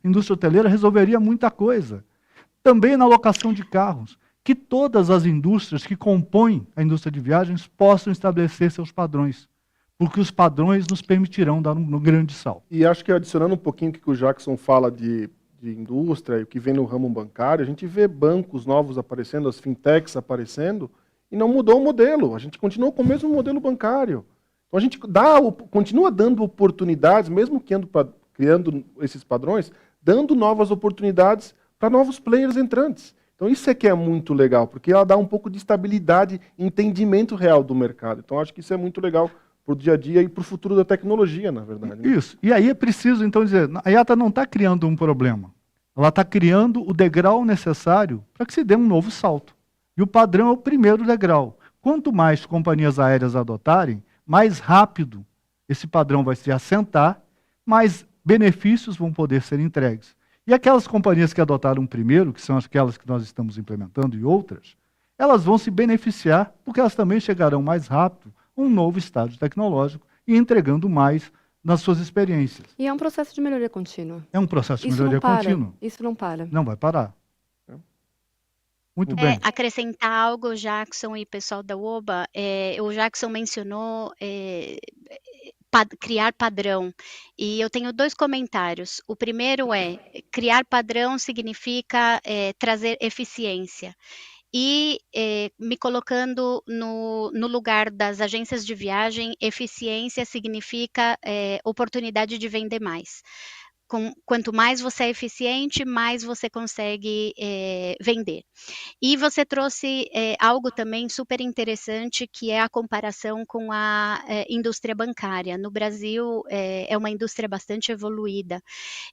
indústria hoteleira resolveria muita coisa. Também na locação de carros, que todas as indústrias que compõem a indústria de viagens possam estabelecer seus padrões, porque os padrões nos permitirão dar um grande salto. E acho que adicionando um pouquinho o que o Jackson fala de indústria e o que vem no ramo bancário, a gente vê bancos novos aparecendo, as fintechs aparecendo, e não mudou o modelo, a gente continua com o mesmo modelo bancário. Então a gente continua dando oportunidades, mesmo criando esses padrões, dando novas oportunidades para novos players entrantes. Então isso é que é muito legal, porque ela dá um pouco de estabilidade, entendimento real do mercado. Então acho que isso é muito legal para o dia a dia e para o futuro da tecnologia, na verdade. Né? Isso. E aí é preciso, então, dizer, a IATA não está criando um problema. Ela está criando o degrau necessário para que se dê um novo salto. E o padrão é o primeiro degrau. Quanto mais companhias aéreas adotarem, mais rápido esse padrão vai se assentar, mais benefícios vão poder ser entregues. E aquelas companhias que adotaram primeiro, que são aquelas que nós estamos implementando e outras, elas vão se beneficiar porque elas também chegarão mais rápido a um novo estágio tecnológico e entregando mais nas suas experiências. E é um processo de melhoria contínua. É um processo de Isso melhoria não para. contínua. Isso não para. Não vai parar. Muito bem. Acrescentar algo, Jackson e pessoal da UOBA, o Jackson mencionou criar padrão. E eu tenho 2 comentários. O primeiro é, criar padrão significa trazer eficiência. E me colocando no lugar das agências de viagem, eficiência significa oportunidade de vender mais. Quanto mais você é eficiente, mais você consegue vender. E você trouxe algo também super interessante, que é a comparação com a indústria bancária. No Brasil, é uma indústria bastante evoluída.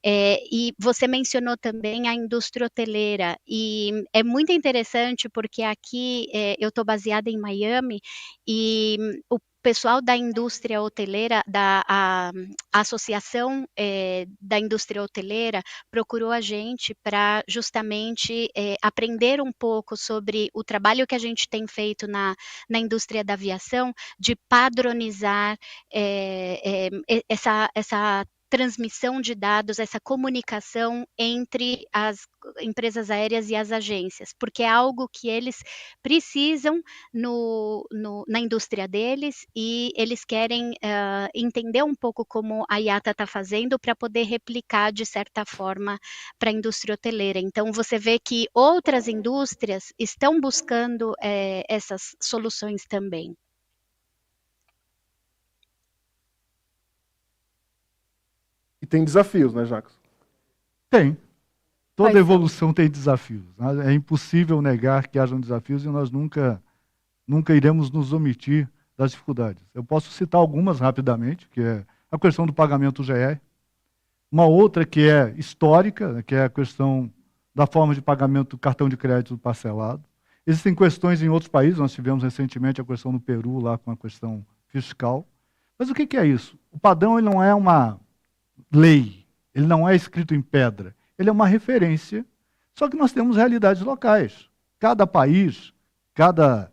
E você mencionou também a indústria hoteleira, e é muito interessante porque aqui eu estou baseada em Miami, e o pessoal da indústria hoteleira, a associação da indústria hoteleira procurou a gente para justamente aprender um pouco sobre o trabalho que a gente tem feito na indústria da aviação, de padronizar essa transmissão de dados, essa comunicação entre as empresas aéreas e as agências, porque é algo que eles precisam na indústria deles, e eles querem entender um pouco como a IATA está fazendo para poder replicar de certa forma para a indústria hoteleira. Então você vê que outras indústrias estão buscando essas soluções também. E tem desafios, né, Jackson? Tem. Toda Quais evolução tem desafios. É impossível negar que hajam desafios e nós nunca iremos nos omitir das dificuldades. Eu posso citar algumas rapidamente, que é a questão do pagamento GR. Uma outra que é histórica, que é a questão da forma de pagamento do cartão de crédito parcelado. Existem questões em outros países, nós tivemos recentemente a questão no Peru, lá com a questão fiscal. Mas o que é isso? O padrão ele não é uma lei, ele não é escrito em pedra, ele é uma referência, só que nós temos realidades locais. Cada país, cada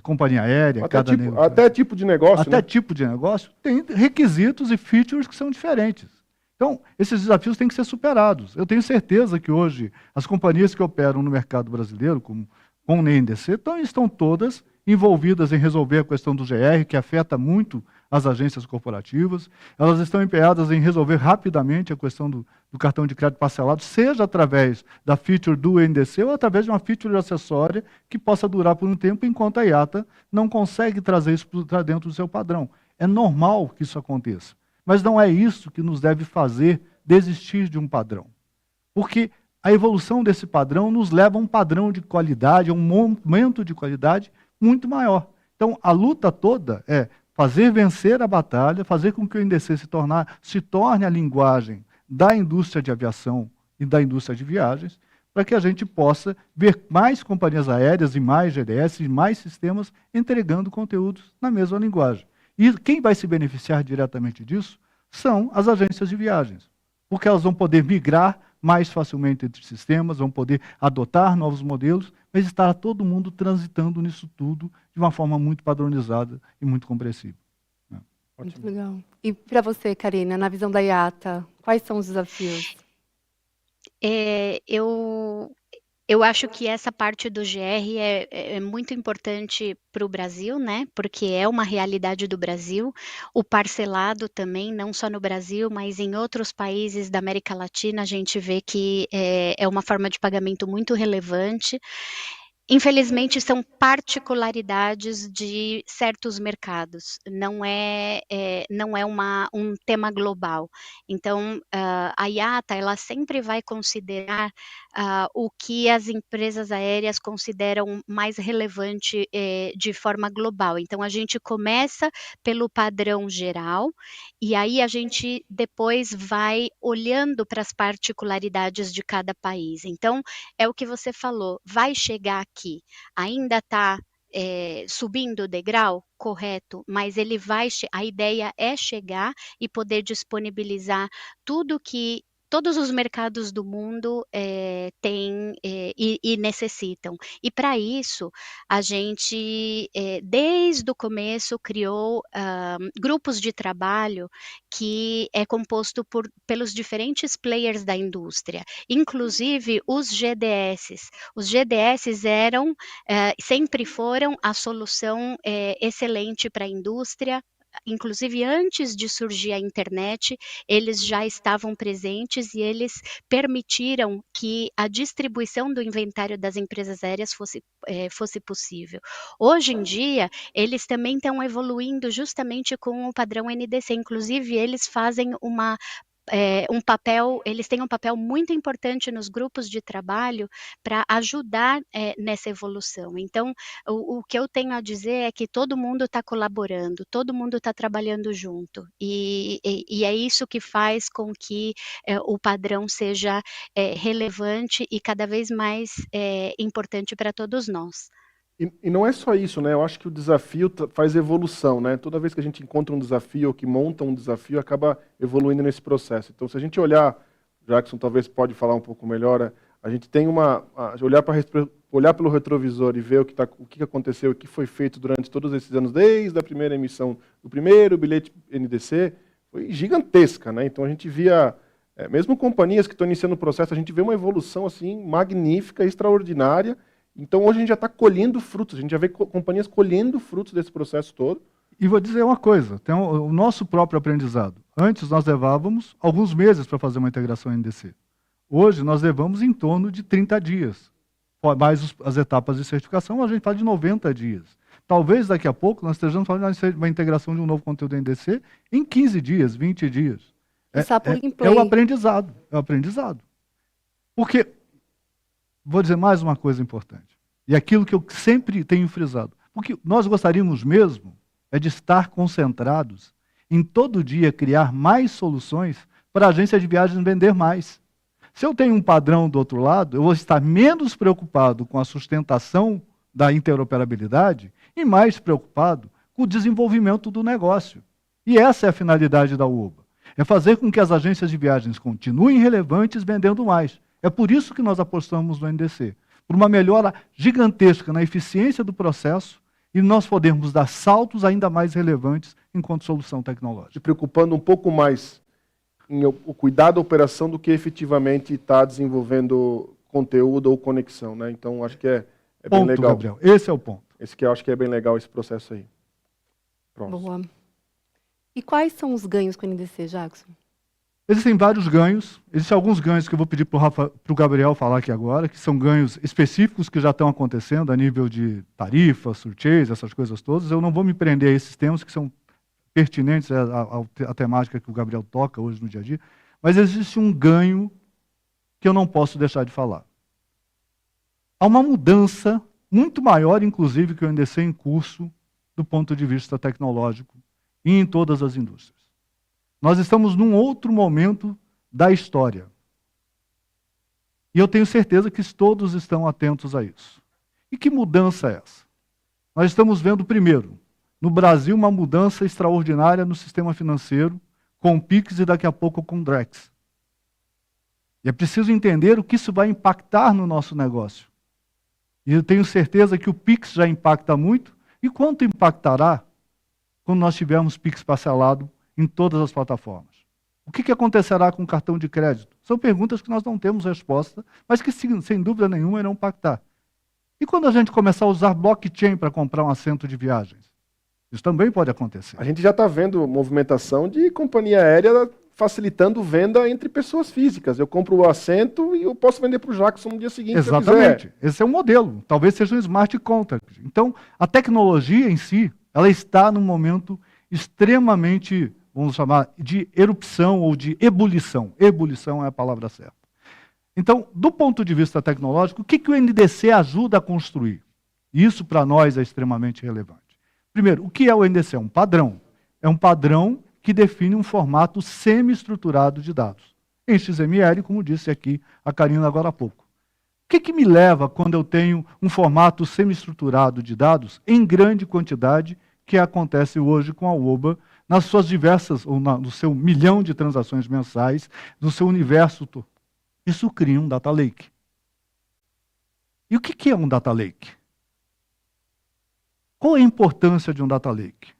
companhia aérea, até tipo de negócio, até tipo de negócio tem requisitos e features que são diferentes. Então, esses desafios têm que ser superados. Eu tenho certeza que hoje as companhias que operam no mercado brasileiro, com o NDC, estão todas envolvidas em resolver a questão do GR, que afeta muito as agências corporativas. Elas estão empenhadas em resolver rapidamente a questão do cartão de crédito parcelado, seja através da feature do NDC ou através de uma feature acessória que possa durar por um tempo, enquanto a IATA não consegue trazer isso para dentro do seu padrão. É normal que isso aconteça. Mas não é isso que nos deve fazer desistir de um padrão. Porque a evolução desse padrão nos leva a um padrão de qualidade, a um momento de qualidade muito maior. Então, a luta toda é fazer vencer a batalha, fazer com que o NDC se torne a linguagem da indústria de aviação e da indústria de viagens, para que a gente possa ver mais companhias aéreas e mais GDS e mais sistemas entregando conteúdos na mesma linguagem. E quem vai se beneficiar diretamente disso são as agências de viagens, porque elas vão poder migrar mais facilmente entre sistemas, vão poder adotar novos modelos, mas estará todo mundo transitando nisso tudo de uma forma muito padronizada e muito compreensível. Muito legal. E para você, Karina, na visão da IATA, quais são os desafios? Eu acho que essa parte do GR é muito importante para o Brasil, né? Porque é uma realidade do Brasil. O parcelado também, não só no Brasil, mas em outros países da América Latina, a gente vê que é uma forma de pagamento muito relevante. Infelizmente, são particularidades de certos mercados, não é um tema global. Então, a IATA, ela sempre vai considerar o que as empresas aéreas consideram mais relevante de forma global. Então, a gente começa pelo padrão geral, e aí a gente depois vai olhando para as particularidades de cada país. Então, é o que você falou, vai chegar aqui, ainda está subindo o degrau, correto, mas ele vai a ideia é chegar e poder disponibilizar tudo que todos os mercados do mundo têm e necessitam. E para isso, a gente, desde o começo, criou grupos de trabalho que é composto pelos diferentes players da indústria, inclusive os GDS. Os GDS eram, sempre foram a solução excelente para a indústria. Inclusive, antes de surgir a internet, eles já estavam presentes e eles permitiram que a distribuição do inventário das empresas aéreas fosse possível. Hoje em dia, eles também estão evoluindo justamente com o padrão NDC, inclusive eles fazem eles têm um papel muito importante nos grupos de trabalho para ajudar nessa evolução. Então, o que eu tenho a dizer é que todo mundo está colaborando, todo mundo está trabalhando junto, e é isso que faz com que o padrão seja relevante e cada vez mais importante para todos nós. E não é só isso, né? Eu acho que o desafio faz evolução, né? Toda vez que a gente encontra um desafio ou que monta um desafio, acaba evoluindo nesse processo. Então, se a gente olhar, Jackson talvez pode falar um pouco melhor, a gente tem olhar pelo retrovisor e ver o que aconteceu, o que foi feito durante todos esses anos, desde a primeira emissão do primeiro bilhete NDC, foi gigantesca, né? Então a gente via, mesmo companhias que estão iniciando o processo, a gente vê uma evolução assim magnífica, extraordinária. Então hoje a gente já está colhendo frutos, a gente já vê companhias colhendo frutos desse processo todo. E vou dizer uma coisa, tem o nosso próprio aprendizado. Antes nós levávamos alguns meses para fazer uma integração NDC. Hoje nós levamos em torno de 30 dias. Mais as etapas de certificação, a gente fala de 90 dias. Talvez daqui a pouco nós estejamos falando de uma integração de um novo conteúdo NDC em 15 dias, 20 dias. É o aprendizado, é o aprendizado. Porque, vou dizer mais uma coisa importante, e aquilo que eu sempre tenho frisado, porque nós gostaríamos mesmo é de estar concentrados em todo dia criar mais soluções para a agência de viagens vender mais. Se eu tenho um padrão do outro lado, eu vou estar menos preocupado com a sustentação da interoperabilidade e mais preocupado com o desenvolvimento do negócio. E essa é a finalidade da UOBA, é fazer com que as agências de viagens continuem relevantes vendendo mais. É por isso que nós apostamos no NDC, por uma melhora gigantesca na eficiência do processo e nós podermos dar saltos ainda mais relevantes enquanto solução tecnológica. Se preocupando um pouco mais em o cuidado da operação do que efetivamente está desenvolvendo conteúdo ou conexão, né? Então acho que é bem legal. Gabriel, esse é o ponto. Esse que eu acho que é bem legal esse processo aí. Pronto. Boa. E quais são os ganhos com o NDC, Jackson? Existem vários ganhos, existem alguns ganhos que eu vou pedir para o Gabriel falar aqui agora, que são ganhos específicos que já estão acontecendo a nível de tarifa, surcharge, essas coisas todas. Eu não vou me prender a esses temas que são pertinentes à temática que o Gabriel toca hoje no dia a dia, mas existe um ganho que eu não posso deixar de falar. Há uma mudança muito maior, inclusive, que o NDC em curso do ponto de vista tecnológico e em todas as indústrias. Nós estamos num outro momento da história. E eu tenho certeza que todos estão atentos a isso. E que mudança é essa? Nós estamos vendo, primeiro, no Brasil, uma mudança extraordinária no sistema financeiro, com o PIX e daqui a pouco com o Drex. E é preciso entender o que isso vai impactar no nosso negócio. E eu tenho certeza que o PIX já impacta muito. E quanto impactará quando nós tivermos PIX parcelado em todas as plataformas? O que acontecerá com o cartão de crédito? São perguntas que nós não temos resposta, mas que, sem dúvida nenhuma, irão impactar. E quando a gente começar a usar blockchain para comprar um assento de viagens? Isso também pode acontecer. A gente já está vendo movimentação de companhia aérea facilitando venda entre pessoas físicas. Eu compro o assento e eu posso vender para o Jackson no dia seguinte. Exatamente. Esse é um modelo. Talvez seja um smart contract. Então, a tecnologia em si, ela está num momento extremamente, vamos chamar, de erupção ou de ebulição. Ebulição é a palavra certa. Então, do ponto de vista tecnológico, o que o NDC ajuda a construir? Isso, para nós, é extremamente relevante. Primeiro, o que é o NDC? É um padrão. É um padrão que define um formato semi-estruturado de dados. Em XML, como disse aqui a Karina agora há pouco. que me leva quando eu tenho um formato semi-estruturado de dados em grande quantidade, que acontece hoje com a Oba, nas suas diversas, ou no seu 1 milhão de transações mensais, no seu universo todo? Isso cria um data lake. E o que é um data lake? Qual é a importância de um data lake?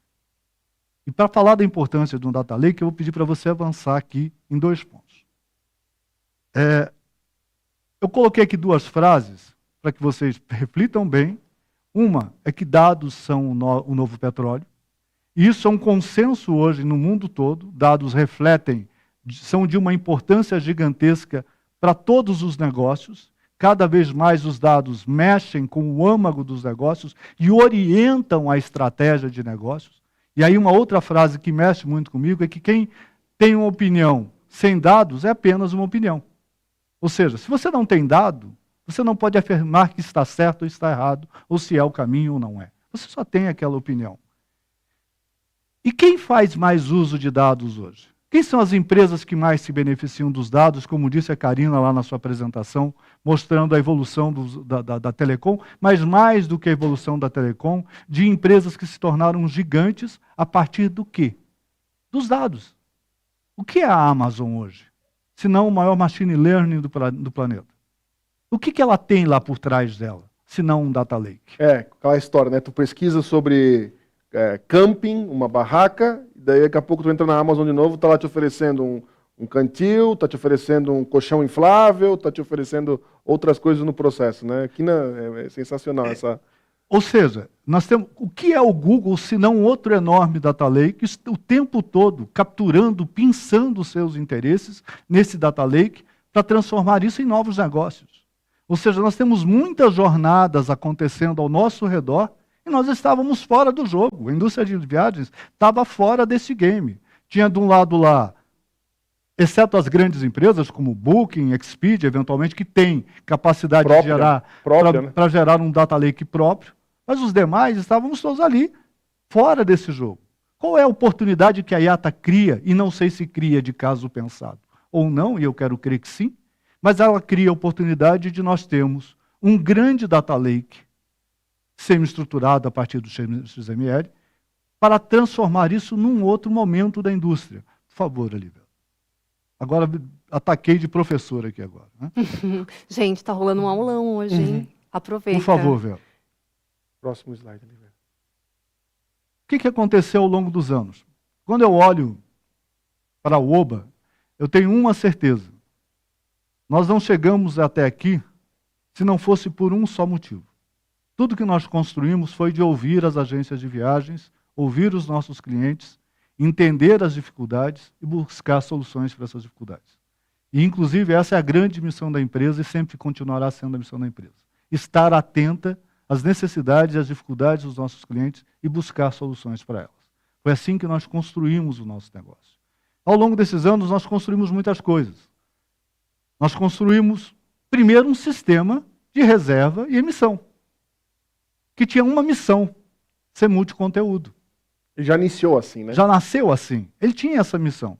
E para falar da importância de um data lake, eu vou pedir para você avançar aqui em 2 pontos. Eu coloquei aqui 2 frases para que vocês reflitam bem. Uma é que dados são o novo petróleo. E isso é um consenso hoje no mundo todo. Dados refletem, são de uma importância gigantesca para todos os negócios. Cada vez mais os dados mexem com o âmago dos negócios e orientam a estratégia de negócios. E aí uma outra frase que mexe muito comigo é que quem tem uma opinião sem dados é apenas uma opinião. Ou seja, se você não tem dado, você não pode afirmar que está certo ou está errado, ou se é o caminho ou não é. Você só tem aquela opinião. E quem faz mais uso de dados hoje? Quem são as empresas que mais se beneficiam dos dados, como disse a Karina lá na sua apresentação, mostrando a evolução da telecom, mas mais do que a evolução da telecom, de empresas que se tornaram gigantes a partir do quê? Dos dados. O que é a Amazon hoje? Se não o maior machine learning do planeta. O que ela tem lá por trás dela, se não um data lake? Aquela história, né? Tu pesquisa sobre camping, uma barraca, daí daqui a pouco tu entra na Amazon de novo, tá lá te oferecendo um cantil, tá te oferecendo um colchão inflável, tá te oferecendo outras coisas no processo, né? Aqui é sensacional essa... Ou seja, nós temos, o que é o Google se não outro enorme data lake, o tempo todo capturando, pensando os seus interesses nesse data lake para transformar isso em novos negócios. Ou seja, nós temos muitas jornadas acontecendo ao nosso redor e nós estávamos fora do jogo. A indústria de viagens estava fora desse game. Tinha de um lado lá, exceto as grandes empresas como Booking, Expedia, eventualmente, que tem capacidade de gerar para gerar um data lake próprio, mas os demais estávamos todos ali, fora desse jogo. Qual é a oportunidade que a IATA cria, e não sei se cria de caso pensado ou não, e eu quero crer que sim, mas ela cria a oportunidade de nós termos um grande data lake, semi-estruturado a partir do XML, para transformar isso num outro momento da indústria. Por favor, Olivia. Agora, ataquei de professor aqui agora. Né? Gente, está rolando um aulão hoje, hein? Aproveita. Por favor, Vera. Próximo slide, Olivia. O que aconteceu ao longo dos anos? Quando eu olho para o Oba, eu tenho uma certeza. Nós não chegamos até aqui se não fosse por um só motivo. Tudo que nós construímos foi de ouvir as agências de viagens, ouvir os nossos clientes, entender as dificuldades e buscar soluções para essas dificuldades. E, inclusive, essa é a grande missão da empresa e sempre continuará sendo a missão da empresa. Estar atenta às necessidades e às dificuldades dos nossos clientes e buscar soluções para elas. Foi assim que nós construímos o nosso negócio. Ao longo desses anos, nós construímos muitas coisas. Nós construímos, primeiro, um sistema de reserva e emissão, que tinha uma missão, ser multiconteúdo. Ele já iniciou assim, né? Já nasceu assim. Ele tinha essa missão.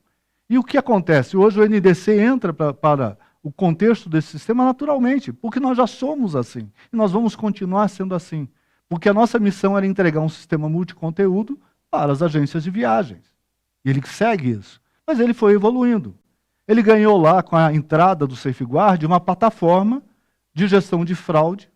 E o que acontece? Hoje o NDC entra para o contexto desse sistema naturalmente, porque nós já somos assim. E nós vamos continuar sendo assim. Porque a nossa missão era entregar um sistema multiconteúdo para as agências de viagens. E ele segue isso. Mas ele foi evoluindo. Ele ganhou lá, com a entrada do Safeguard, uma plataforma de gestão de fraude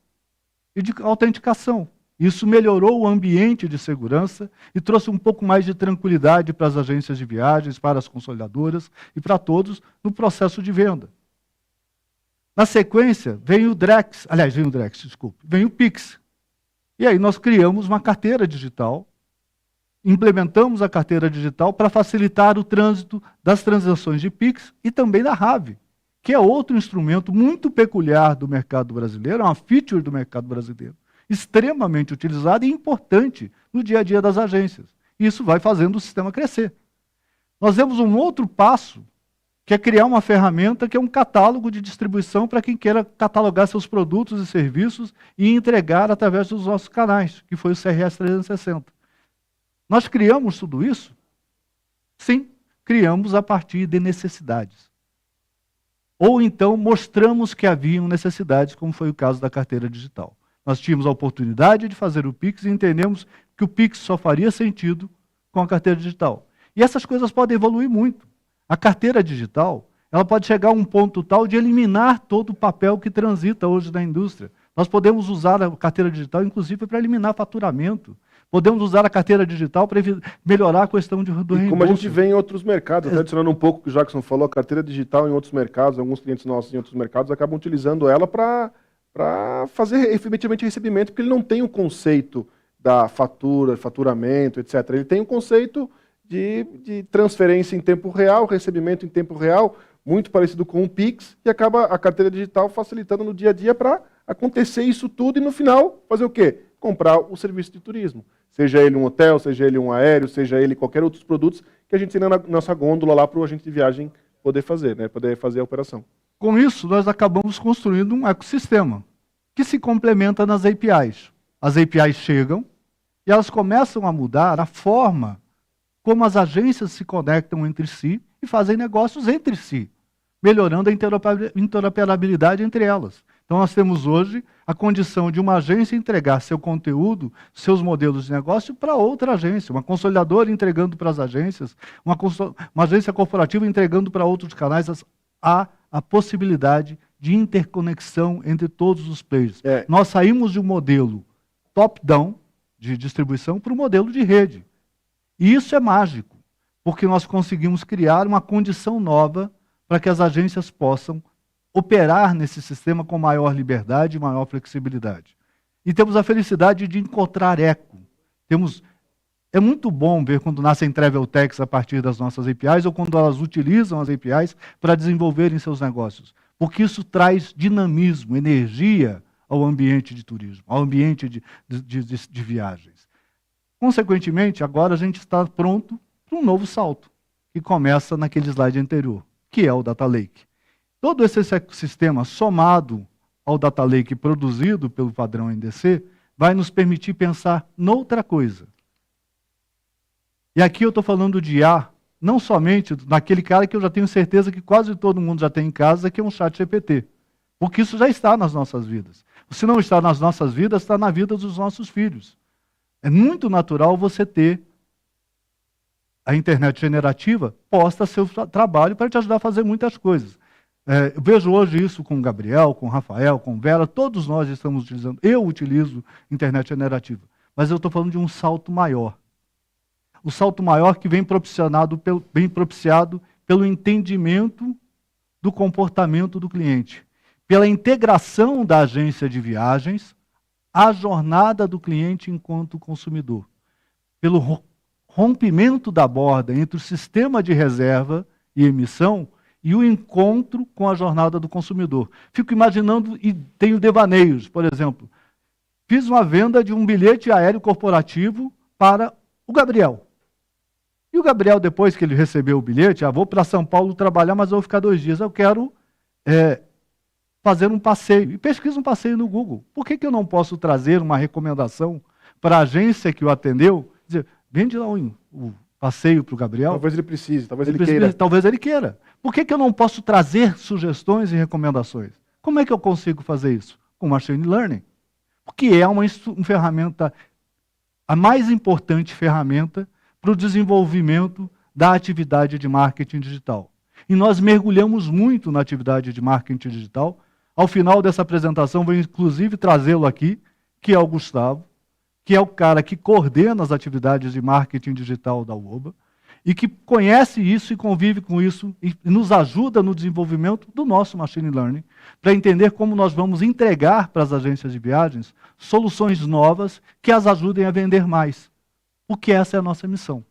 e de autenticação. Isso melhorou o ambiente de segurança e trouxe um pouco mais de tranquilidade para as agências de viagens, para as consolidadoras e para todos no processo de venda. Na sequência, vem o Pix. E aí nós criamos uma carteira digital, implementamos a carteira digital para facilitar o trânsito das transações de Pix e também da RAV, que é outro instrumento muito peculiar do mercado brasileiro, é uma feature do mercado brasileiro, extremamente utilizada e importante no dia a dia das agências. Isso vai fazendo o sistema crescer. Nós temos um outro passo, que é criar uma ferramenta que é um catálogo de distribuição para quem queira catalogar seus produtos e serviços e entregar através dos nossos canais, que foi o CRS 360. Nós criamos tudo isso? Sim, criamos a partir de necessidades. ou então mostramos que haviam necessidades, como foi o caso da carteira digital. Nós tínhamos a oportunidade de fazer o Pix e entendemos que o Pix só faria sentido com a carteira digital. E essas coisas podem evoluir muito. A carteira digital, ela pode chegar a um ponto tal de eliminar todo o papel que transita hoje na indústria. Nós podemos usar a carteira digital, inclusive, para eliminar faturamento. Podemos usar a carteira digital para melhorar a questão do reembolso. Como a gente vê em outros mercados, até adicionando um pouco o que o Jackson falou, a carteira digital em outros mercados, alguns clientes nossos em outros mercados acabam utilizando ela para fazer efetivamente recebimento, porque ele não tem o conceito da fatura, faturamento, etc. Ele tem o conceito de transferência em tempo real, recebimento em tempo real, muito parecido com o Pix, e acaba a carteira digital facilitando no dia a dia para acontecer isso tudo e no final fazer o quê? Comprar o serviço de turismo. Seja ele um hotel, seja ele um aéreo, seja ele qualquer outros produtos que a gente tem na nossa gôndola lá para o agente de viagem poder fazer, né? Poder fazer a operação. Com isso, nós acabamos construindo um ecossistema que se complementa nas APIs. As APIs chegam e elas começam a mudar a forma como as agências se conectam entre si e fazem negócios entre si, melhorando a interoperabilidade entre elas. Então, nós temos hoje a condição de uma agência entregar seu conteúdo, seus modelos de negócio para outra agência, uma consolidadora entregando para as agências, uma agência corporativa entregando para outros canais. Há a possibilidade de interconexão entre todos os players. Nós saímos de um modelo top-down de distribuição para um modelo de rede. E isso é mágico, porque nós conseguimos criar uma condição nova para que as agências possam operar nesse sistema com maior liberdade e maior flexibilidade. E temos a felicidade de encontrar eco. É muito bom ver quando nascem travel techs a partir das nossas APIs ou quando elas utilizam as APIs para desenvolverem seus negócios, porque isso traz dinamismo, energia ao ambiente de turismo, ao ambiente de viagens. Consequentemente, agora a gente está pronto para um novo salto, que começa naquele slide anterior, que é o Data Lake. Todo esse ecossistema somado ao Data Lake produzido pelo padrão NDC vai nos permitir pensar noutra coisa. E aqui eu estou falando de IA, não somente naquele cara que eu já tenho certeza que quase todo mundo já tem em casa, que é um chat GPT. Porque isso já está nas nossas vidas. Se não está nas nossas vidas, está na vida dos nossos filhos. É muito natural você ter a internet generativa posta a seu trabalho para te ajudar a fazer muitas coisas. Eu vejo hoje isso com o Gabriel, com o Rafael, com o Vera, todos nós estamos utilizando. Eu utilizo internet generativa, mas eu estou falando de um salto maior. O salto maior que vem propiciado pelo entendimento do comportamento do cliente, pela integração da agência de viagens à jornada do cliente enquanto consumidor, pelo rompimento da borda entre o sistema de reserva e emissão e o encontro com a jornada do consumidor. Fico imaginando e tenho devaneios, por exemplo. Fiz uma venda de um bilhete aéreo corporativo para o Gabriel. E o Gabriel, depois que ele recebeu o bilhete, vou para São Paulo trabalhar, mas vou ficar 2 dias. Eu quero fazer um passeio. E pesquisa um passeio no Google. Por que eu não posso trazer uma recomendação para a agência que o atendeu? Dizer, vende lá o passeio para o Gabriel. Talvez ele precise, talvez ele queira. Talvez ele queira. Por que eu não posso trazer sugestões e recomendações? Como é que eu consigo fazer isso? Com Machine Learning. Porque é uma ferramenta, a mais importante ferramenta para o desenvolvimento da atividade de marketing digital. E nós mergulhamos muito na atividade de marketing digital. Ao final dessa apresentação, vou inclusive trazê-lo aqui, que é o Gustavo, que é o cara que coordena as atividades de marketing digital da UOBA, e que conhece isso e convive com isso e nos ajuda no desenvolvimento do nosso Machine Learning, para entender como nós vamos entregar para as agências de viagens soluções novas que as ajudem a vender mais. Porque essa é a nossa missão.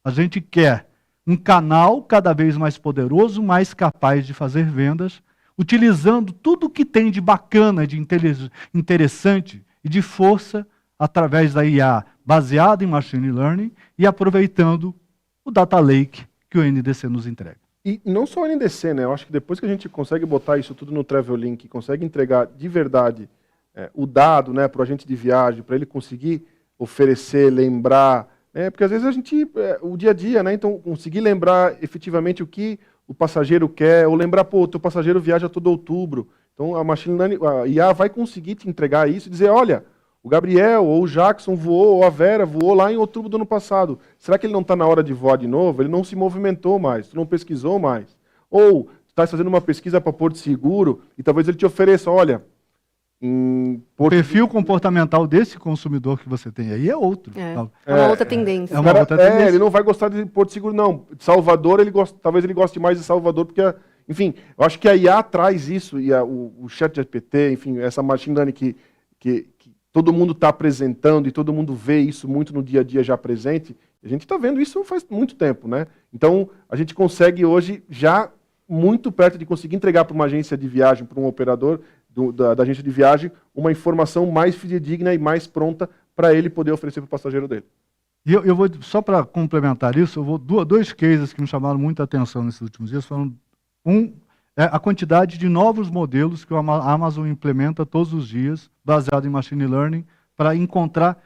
A gente quer um canal cada vez mais poderoso, mais capaz de fazer vendas, utilizando tudo que tem de bacana, de interessante e de força através da IA baseada em Machine Learning e aproveitando o Data Lake que o NDC nos entrega. E não só o NDC, né? Eu acho que depois que a gente consegue botar isso tudo no Travel Link, consegue entregar de verdade o dado, né, para o agente de viagem, para ele conseguir oferecer, lembrar, porque às vezes a gente, o dia a dia, né, então conseguir lembrar efetivamente o que o passageiro quer, ou lembrar, pô, o teu passageiro viaja todo outubro. Então a machine learning, a IA vai conseguir te entregar isso e dizer, olha, o Gabriel ou o Jackson voou, ou a Vera voou lá em outubro do ano passado. Será que ele não está na hora de voar de novo? Ele não se movimentou mais, tu não pesquisou mais. Ou tu estás fazendo uma pesquisa para Porto Seguro e talvez ele te ofereça, olha, o perfil comportamental desse consumidor que você tem aí é outro. É uma outra tendência. É uma outra tendência. Ele não vai gostar de Porto Seguro, não. De Salvador, talvez ele goste mais de Salvador, porque, enfim, eu acho que a IA traz isso, e o ChatGPT, enfim, essa machine learning que todo mundo está apresentando e todo mundo vê isso muito no dia a dia já presente, a gente está vendo isso faz muito tempo, né? Então, a gente consegue hoje, já muito perto de conseguir entregar para uma agência de viagem, para um operador da agência de viagem, uma informação mais fidedigna e mais pronta para ele poder oferecer para o passageiro dele. E eu vou, só para complementar isso, eu vou dois cases que me chamaram muita atenção nesses últimos dias. Foram a quantidade de novos modelos que a Amazon implementa todos os dias, baseado em machine learning, para encontrar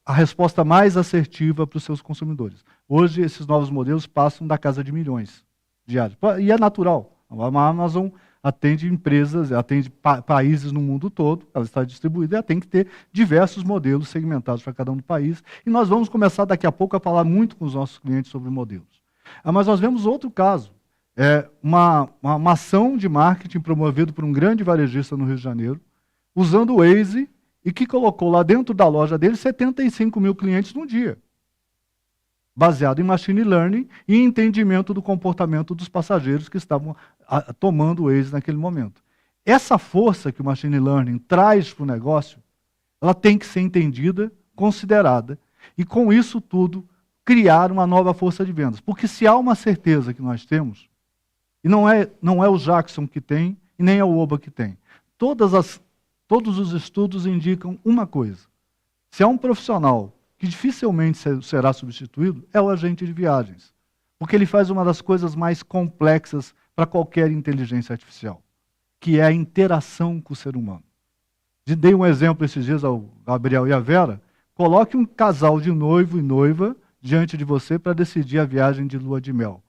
a resposta mais assertiva para os seus consumidores. Hoje, esses novos modelos passam da casa de milhões diários. E é natural. A Amazon atende empresas, atende países no mundo todo, ela está distribuída, ela tem que ter diversos modelos segmentados para cada um do país, e nós vamos começar daqui a pouco a falar muito com os nossos clientes sobre modelos. Mas nós vemos outro caso, uma ação de marketing promovida por um grande varejista no Rio de Janeiro, usando o Waze, e que colocou lá dentro da loja dele 75 mil clientes num dia, baseado em machine learning e entendimento do comportamento dos passageiros que estavam tomando o Waze naquele momento. Essa força que o machine learning traz para o negócio, ela tem que ser entendida, considerada, e com isso tudo, criar uma nova força de vendas. Porque se há uma certeza que nós temos, e não é o Jackson que tem, e nem é o Oba que tem, todos os estudos indicam uma coisa: se há um profissional que dificilmente será substituído, é o agente de viagens. Porque ele faz uma das coisas mais complexas para qualquer inteligência artificial, que é a interação com o ser humano. Dei um exemplo esses dias ao Gabriel e à Vera. Coloque um casal de noivo e noiva diante de você para decidir a viagem de lua de mel.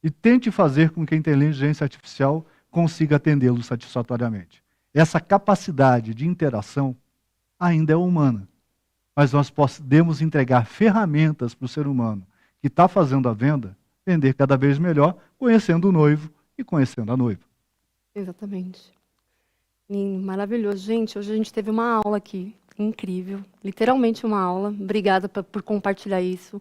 E tente fazer com que a inteligência artificial consiga atendê-lo satisfatoriamente. Essa capacidade de interação ainda é humana. Mas nós podemos entregar ferramentas para o ser humano que está fazendo a venda, vender cada vez melhor, conhecendo o noivo e conhecendo a noiva. Exatamente. Maravilhoso. Gente, hoje a gente teve uma aula aqui, incrível, literalmente uma aula. Obrigada por compartilhar isso.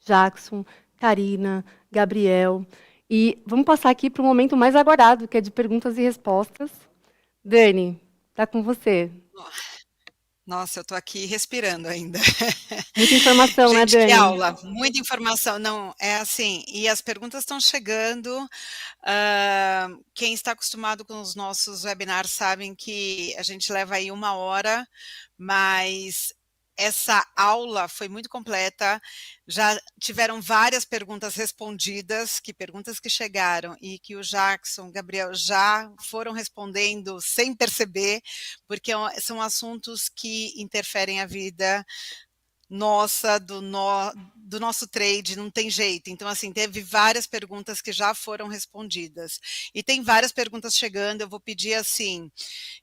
Jackson, Karina, Gabriel. E vamos passar aqui para o momento mais aguardado, que é de perguntas e respostas. Dani, está com você. Nossa, eu estou aqui respirando ainda. Muita informação, Gente, né, Dani? que aula, muita informação. Não, é assim, e as perguntas estão chegando. Quem está acostumado com os nossos webinars sabem que a gente leva aí 1 hora, mas essa aula foi muito completa. Já tiveram várias perguntas respondidas, perguntas que chegaram e que o Jackson, Gabriel já foram respondendo sem perceber, porque são assuntos que interferem a vida nossa, do nosso trade, não tem jeito. Então, assim, teve várias perguntas que já foram respondidas. E tem várias perguntas chegando, eu vou pedir, assim,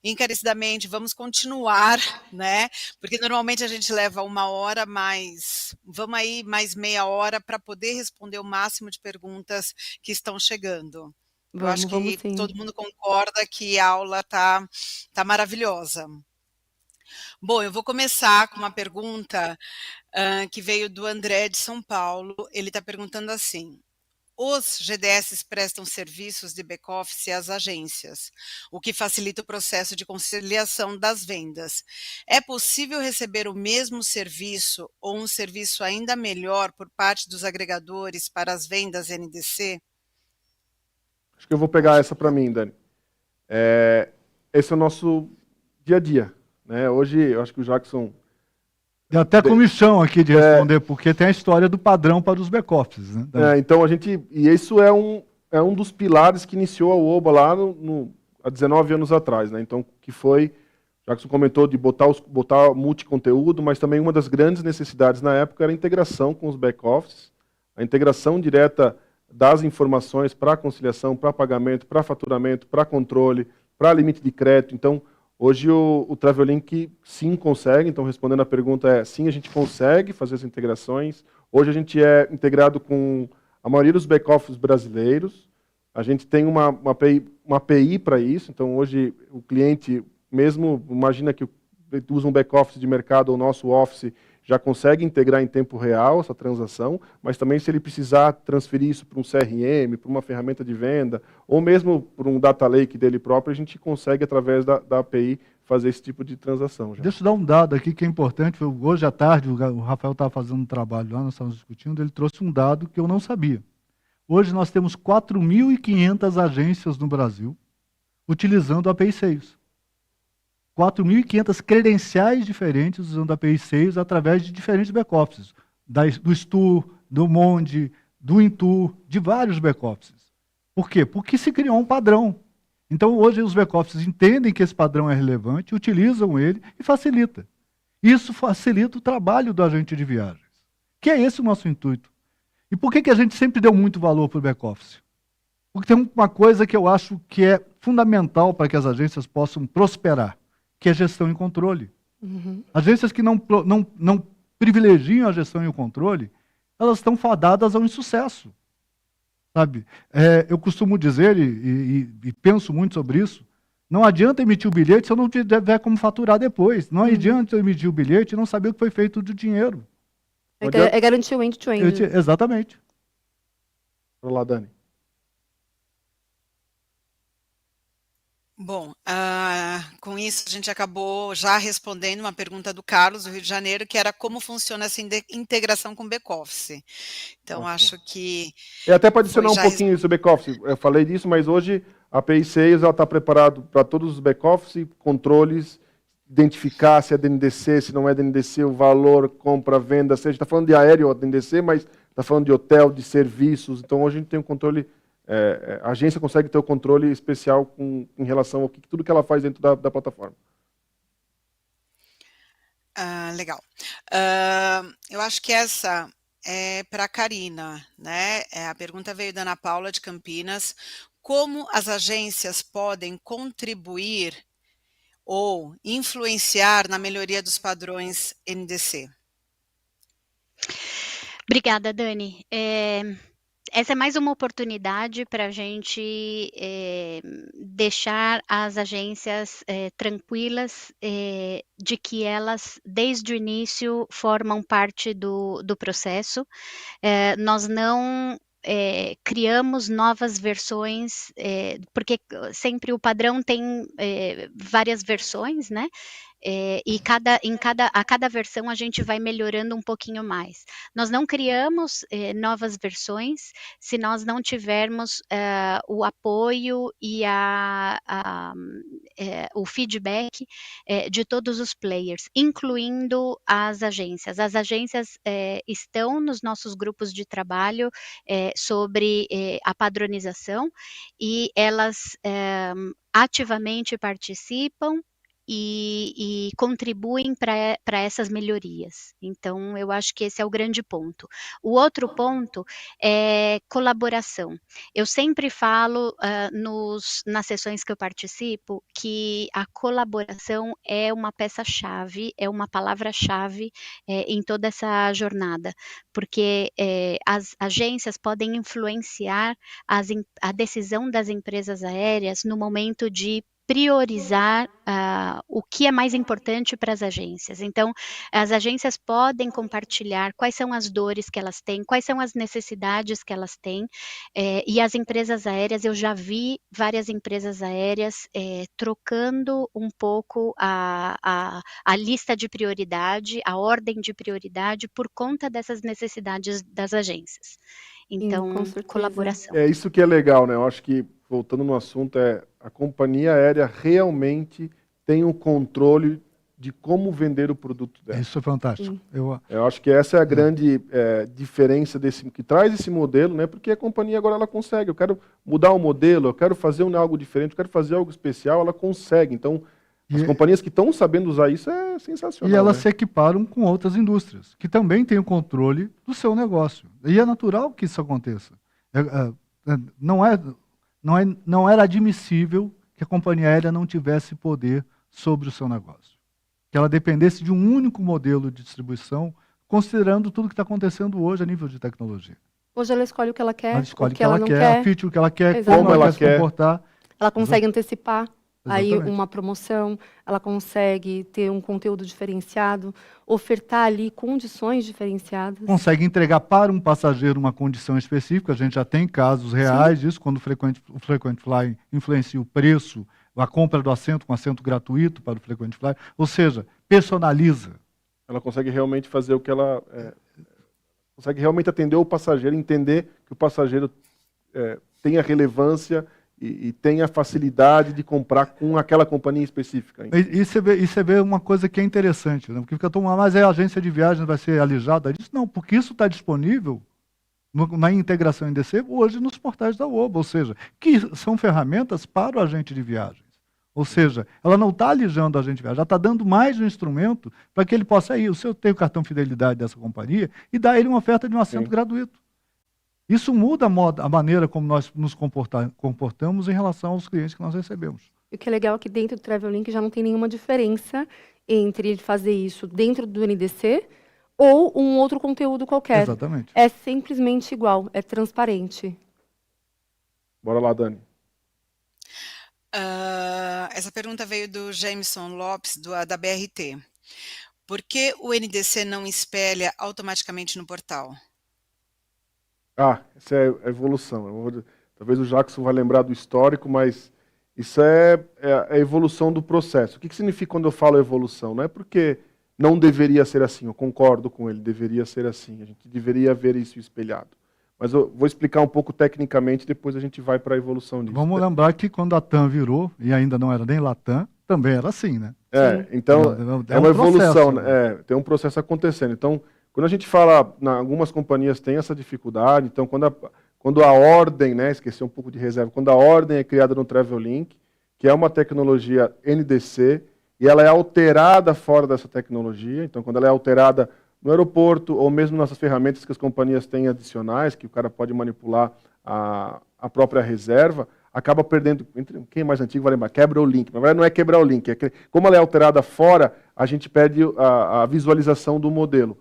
encarecidamente, vamos continuar, né? Porque normalmente a gente leva 1 hora, mas vamos aí mais meia hora para poder responder o máximo de perguntas que estão chegando. Eu acho que todo mundo concorda que a aula tá maravilhosa. Bom, eu vou começar com uma pergunta que veio do André de São Paulo. Ele está perguntando assim: os GDS prestam serviços de back-office às agências, o que facilita o processo de conciliação das vendas. É possível receber o mesmo serviço ou um serviço ainda melhor por parte dos agregadores para as vendas NDC? Acho que eu vou pegar essa para mim, Dani. Esse é o nosso dia a dia. Né? Hoje, eu acho que o Jackson... Tem até comissão aqui de responder, porque tem a história do padrão para os back-offices. Né? Então, e isso é um dos pilares que iniciou a Oba lá há 19 anos atrás. Né? Então, que foi, o Jackson comentou de botar multiconteúdo, mas também uma das grandes necessidades na época era a integração com os back-offices, a integração direta das informações para conciliação, para pagamento, para faturamento, para controle, para limite de crédito. Então, hoje o Travellink sim consegue. Então, respondendo a pergunta, sim, a gente consegue fazer as integrações. Hoje a gente é integrado com a maioria dos back-offices brasileiros. A gente tem uma API para isso. Então, hoje o cliente, mesmo, imagina que usa um back-office de mercado ou nosso office, já consegue integrar em tempo real essa transação, mas também se ele precisar transferir isso para um CRM, para uma ferramenta de venda, ou mesmo para um data lake dele próprio, a gente consegue, através da API, fazer esse tipo de transação. Já. Deixa eu dar um dado aqui que é importante. Hoje à tarde, o Rafael estava fazendo um trabalho lá, nós estávamos discutindo, ele trouxe um dado que eu não sabia. Hoje nós temos 4.500 agências no Brasil utilizando a API Sales. 4.500 credenciais diferentes usando a API Sales através de diferentes back-offices. Do Stu, do Monde, do Intu, de vários back-offices. Por quê? Porque se criou um padrão. Então, hoje, os back-offices entendem que esse padrão é relevante, utilizam ele e facilita. Isso facilita o trabalho do agente de viagens, que é esse o nosso intuito. E por que a gente sempre deu muito valor para o back-office? Porque tem uma coisa que eu acho que é fundamental para que as agências possam prosperar, que é gestão e controle. Uhum. Agências que não privilegiam a gestão e o controle, elas estão fadadas ao insucesso. Sabe? Eu costumo dizer, e penso muito sobre isso, não adianta emitir o bilhete se eu não tiver como faturar depois. Não adianta eu emitir o bilhete e não saber o que foi feito do dinheiro. É garantir o end-to-end. Exatamente. Vamos lá, Dani. Bom, com isso a gente acabou já respondendo uma pergunta do Carlos, do Rio de Janeiro, que era como funciona essa integração com o back-office. Então, acho que... até para adicionar um pouquinho isso, back-office, eu falei disso, mas hoje a API Sales está preparado para todos os back-office, controles, identificar se é DNDC, se não é DNDC, o valor, compra, venda, seja, está falando de aéreo ou DNDC, mas está falando de hotel, de serviços, então hoje a gente tem um controle... a agência consegue ter o controle especial em relação ao tudo que ela faz dentro da plataforma. Legal. Eu acho que essa é para a Karina, né? A pergunta veio da Ana Paula, de Campinas. Como as agências podem contribuir ou influenciar na melhoria dos padrões NDC? Obrigada, Dani. Essa é mais uma oportunidade para a gente deixar as agências tranquilas de que elas, desde o início, formam parte do processo. Nós não criamos novas versões, porque sempre o padrão tem várias versões, né? E a cada versão a gente vai melhorando um pouquinho mais. Nós não criamos novas versões se nós não tivermos o apoio e o feedback de todos os players, incluindo as agências. As agências estão nos nossos grupos de trabalho sobre a padronização e elas ativamente participam e contribuem para essas melhorias. Então, eu acho que esse é o grande ponto. O outro ponto é colaboração. Eu sempre falo nas sessões que eu participo que a colaboração é uma peça-chave, é uma palavra-chave em toda essa jornada, porque as agências podem influenciar a decisão das empresas aéreas no momento de priorizar o que é mais importante para as agências. Então, as agências podem compartilhar quais são as dores que elas têm, quais são as necessidades que elas têm, e as empresas aéreas, eu já vi várias empresas aéreas trocando um pouco a lista de prioridade, a ordem de prioridade, por conta dessas necessidades das agências. Então, colaboração. É isso que é legal, né? Eu acho que, voltando no assunto, a companhia aérea realmente tem o controle de como vender o produto dela. Isso é fantástico. Eu acho que essa é a grande diferença que traz esse modelo, né? Porque a companhia agora ela consegue. Eu quero mudar o modelo, eu quero fazer algo diferente, eu quero fazer algo especial, ela consegue. Então, as companhias que estão sabendo usar isso é sensacional. E elas se equiparam com outras indústrias, que também têm o controle do seu negócio. E é natural que isso aconteça. Não era admissível que a companhia aérea não tivesse poder sobre o seu negócio, que ela dependesse de um único modelo de distribuição, considerando tudo que está acontecendo hoje a nível de tecnologia. Hoje ela escolhe o que ela quer, Ela escolhe o que ela não a quer. feature que ela quer, Exatamente. como ela quer se comportar. Ela consegue antecipar aí Exatamente. uma promoção, ela consegue ter um conteúdo diferenciado, ofertar ali condições diferenciadas. Consegue entregar para um passageiro uma condição específica. A gente já tem casos reais disso, quando o Frequent Flyer influencia o preço, a compra do assento com assento gratuito para o Frequent Flyer. Ou seja, personaliza. Ela consegue realmente fazer o que ela... consegue realmente atender o passageiro, entender que o passageiro tenha relevância e tenha facilidade de comprar com aquela companhia específica. E você vê uma coisa que é interessante, né? Porque fica tomando, mas a agência de viagens vai ser alijada disso? Não, porque isso está disponível na integração em DC hoje nos portais da Oba, ou seja, que são ferramentas para o agente de viagens. Ou seja, ela não está alijando o agente de viagem, já está dando mais um instrumento para que ele possa ir. O seu tem o cartão fidelidade dessa companhia e dá ele uma oferta de um assento gratuito. Isso muda a maneira como nós nos comportamos em relação aos clientes que nós recebemos. E o que é legal é que dentro do Travel Link já não tem nenhuma diferença entre ele fazer isso dentro do NDC ou um outro conteúdo qualquer. Exatamente. É simplesmente igual, é transparente. Bora lá, Dani. Essa pergunta veio do Jameson Lopes, da BRT. Por que o NDC não espelha automaticamente no portal? Essa é a evolução. Talvez o Jackson vai lembrar do histórico, mas isso é a evolução do processo. O que significa quando eu falo evolução? Não é porque não deveria ser assim, eu concordo com ele, deveria ser assim, a gente deveria ver isso espelhado. Mas eu vou explicar um pouco tecnicamente, depois a gente vai para a evolução disso. Vamos lembrar que quando a TAM virou, e ainda não era nem Latam, também era assim, né? Então é uma evolução, né? Tem um processo acontecendo. Então, quando a gente fala, algumas companhias têm essa dificuldade, então quando a ordem, esqueci um pouco de reserva, quando a ordem é criada no Travel Link, que é uma tecnologia NDC, e ela é alterada fora dessa tecnologia, então quando ela é alterada no aeroporto, ou mesmo nessas ferramentas que as companhias têm adicionais, que o cara pode manipular a própria reserva, acaba perdendo, quem é mais antigo vai lembrar, quebra o link. Na verdade não é quebrar o link, como ela é alterada fora, a gente perde a visualização do modelo,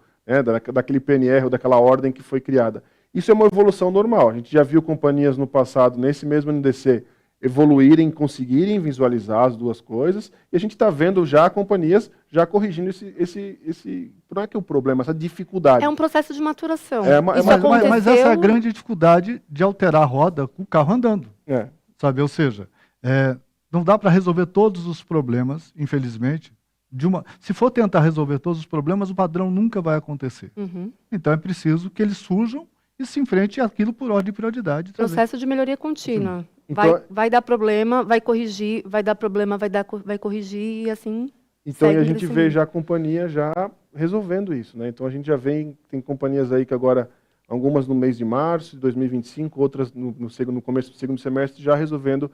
daquele PNR ou daquela ordem que foi criada. Isso é uma evolução normal. A gente já viu companhias no passado, nesse mesmo NDC, evoluírem, conseguirem visualizar as duas coisas, e a gente está vendo já companhias já corrigindo esse não é que é o problema, essa dificuldade. É um processo de maturação. Mas essa é a grande dificuldade de alterar a roda com o carro andando. Sabe? Ou seja, não dá para resolver todos os problemas, infelizmente. Se for tentar resolver todos os problemas, o padrão nunca vai acontecer. Então é preciso que eles surjam e se enfrente aquilo por ordem de prioridade. Processo de melhoria contínua. Então, vai dar problema, vai corrigir, vai dar problema, vai corrigir e assim. Então a gente vê já a companhia já resolvendo isso, né? Então a gente já vê, tem companhias aí que agora, algumas no mês de março de 2025, outras no começo do segundo semestre, já respondendo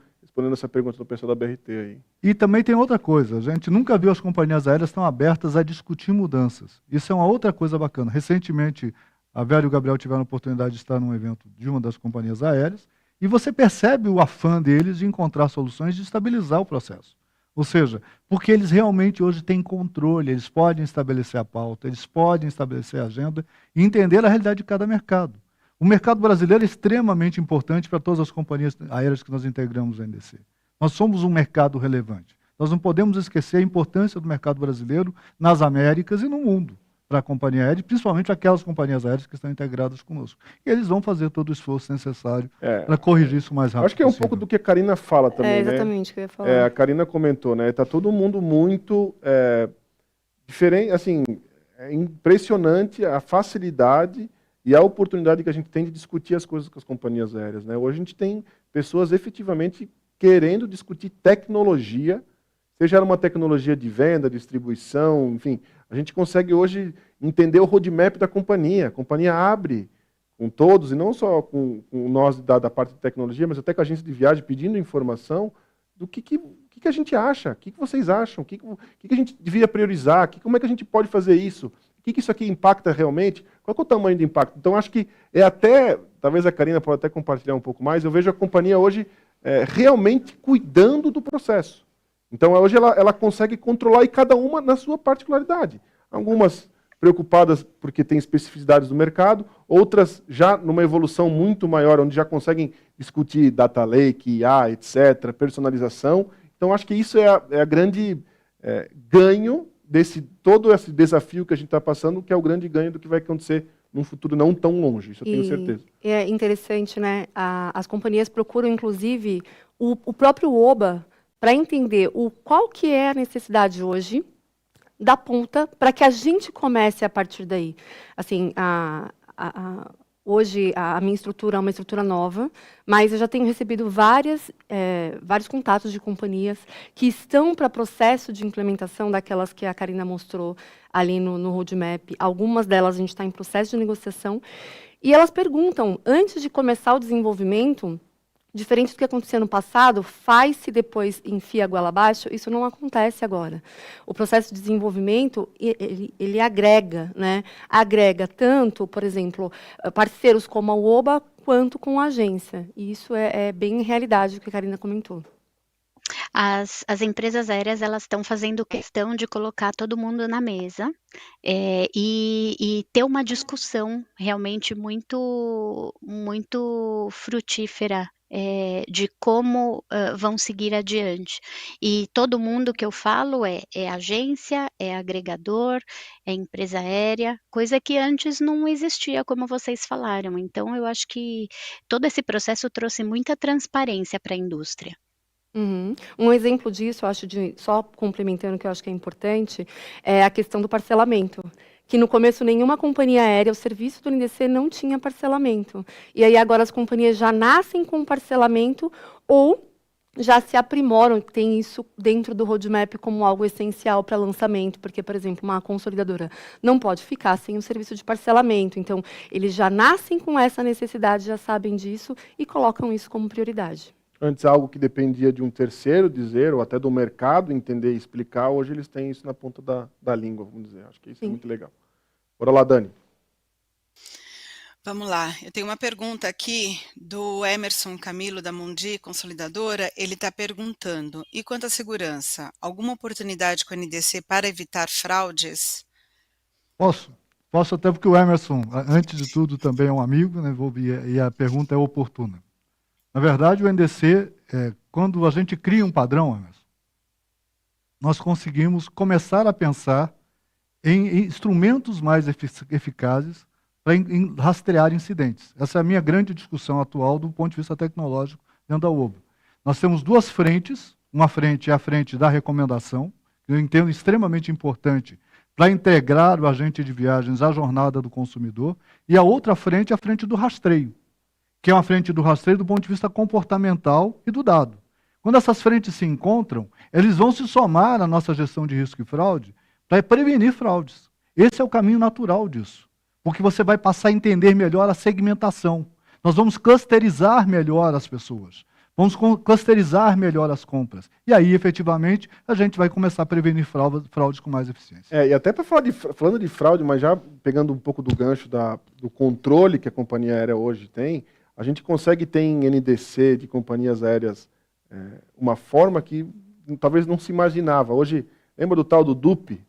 essa pergunta do pessoal da BRT aí. E também tem outra coisa, a gente nunca viu as companhias aéreas tão abertas a discutir mudanças. Isso é uma outra coisa bacana. Recentemente, a Vera e o Gabriel tiveram a oportunidade de estar num evento de uma das companhias aéreas, e você percebe o afã deles de encontrar soluções de estabilizar o processo. Ou seja, porque eles realmente hoje têm controle, eles podem estabelecer a pauta, eles podem estabelecer a agenda e entender a realidade de cada mercado. O mercado brasileiro é extremamente importante para todas as companhias aéreas que nós integramos no NDC. Nós somos um mercado relevante. Nós não podemos esquecer a importância do mercado brasileiro nas Américas e no mundo para a companhia aérea, principalmente aquelas companhias aéreas que estão integradas conosco. E eles vão fazer todo o esforço necessário para corrigir isso o mais rápido Acho que é um pouco do que a Karina fala também, exatamente o que eu ia falar. A Karina comentou, né? Está todo mundo muito diferente, assim, é impressionante a facilidade e a oportunidade que a gente tem de discutir as coisas com as companhias aéreas, né? Hoje a gente tem pessoas efetivamente querendo discutir tecnologia, seja uma tecnologia de venda, distribuição, enfim, a gente consegue hoje entender o roadmap da companhia. A companhia abre com todos, e não só com nós da parte de tecnologia, mas até com a agência de viagem, pedindo informação do que a gente acha, o que vocês acham, o que a gente devia priorizar, como é que a gente pode fazer isso, o que isso aqui impacta realmente, qual é o tamanho do impacto. Então, acho que talvez a Karina pode até compartilhar um pouco mais, eu vejo a companhia hoje realmente cuidando do processo. Então, hoje ela consegue controlar, e cada uma na sua particularidade. Algumas preocupadas porque tem especificidades do mercado, outras já numa evolução muito maior, onde já conseguem discutir data lake, IA, etc., personalização. Então, acho que isso é a grande ganho todo esse desafio que a gente está passando, que é o grande ganho do que vai acontecer num futuro não tão longe, isso eu tenho certeza. É interessante, né? As companhias procuram, inclusive, o próprio OBA para entender qual que é a necessidade hoje da ponta para que a gente comece a partir daí. Assim, hoje a minha estrutura é uma estrutura nova, mas eu já tenho recebido vários contatos de companhias que estão para processo de implementação daquelas que a Karina mostrou ali no roadmap. Algumas delas a gente está em processo de negociação. E elas perguntam, antes de começar o desenvolvimento, diferente do que acontecia no passado, faz-se depois enfia a goela abaixo, isso não acontece agora. O processo de desenvolvimento, ele agrega, né? Agrega tanto, por exemplo, parceiros como a UOBA, quanto com a agência. E isso é bem realidade, o que a Karina comentou. As empresas aéreas, elas estão fazendo questão de colocar todo mundo na mesa, e ter uma discussão realmente muito frutífera, de como, vão seguir adiante. E todo mundo que eu falo é agência, é agregador, é empresa aérea, coisa que antes não existia, como vocês falaram. Então eu acho que todo esse processo trouxe muita transparência para a indústria. Uhum. Um exemplo disso, eu acho, só complementando, que eu acho que é importante, é a questão do parcelamento. Que no começo nenhuma companhia aérea, o serviço do NDC não tinha parcelamento. E aí agora as companhias já nascem com parcelamento ou já se aprimoram, tem isso dentro do roadmap como algo essencial para lançamento, porque, por exemplo, uma consolidadora não pode ficar sem o serviço de parcelamento. Então, eles já nascem com essa necessidade, já sabem disso e colocam isso como prioridade. Antes, algo que dependia de um terceiro dizer, ou até do mercado entender e explicar, hoje eles têm isso na ponta da língua, vamos dizer. Acho que isso é muito legal. Bora lá, Dani. Vamos lá, eu tenho uma pergunta aqui do Emerson Camilo, da Mundi Consolidadora. Ele está perguntando, e quanto à segurança, alguma oportunidade com a NDC para evitar fraudes? Posso até porque o Emerson, antes de tudo, também é um amigo, né, e a pergunta é oportuna. Na verdade, o NDC, quando a gente cria um padrão, Emerson, nós conseguimos começar a pensar em instrumentos mais eficazes para rastrear incidentes. Essa é a minha grande discussão atual do ponto de vista tecnológico dentro da UOBA. Nós temos duas frentes. Uma frente é a frente da recomendação, que eu entendo extremamente importante para integrar o agente de viagens à jornada do consumidor, e a outra frente é a frente do rastreio, que é uma frente do rastreio do ponto de vista comportamental e do dado. Quando essas frentes se encontram, eles vão se somar à nossa gestão de risco e fraude para prevenir fraudes. Esse é o caminho natural disso, porque você vai passar a entender melhor a segmentação. Nós vamos clusterizar melhor as pessoas, vamos clusterizar melhor as compras. E aí, efetivamente, a gente vai começar a prevenir fraudes com mais eficiência. E até falando de fraude, mas já pegando um pouco do gancho do controle que a companhia aérea hoje tem, a gente consegue ter em NDC de companhias aéreas uma forma que talvez não se imaginava. Hoje, lembra do tal do DUP?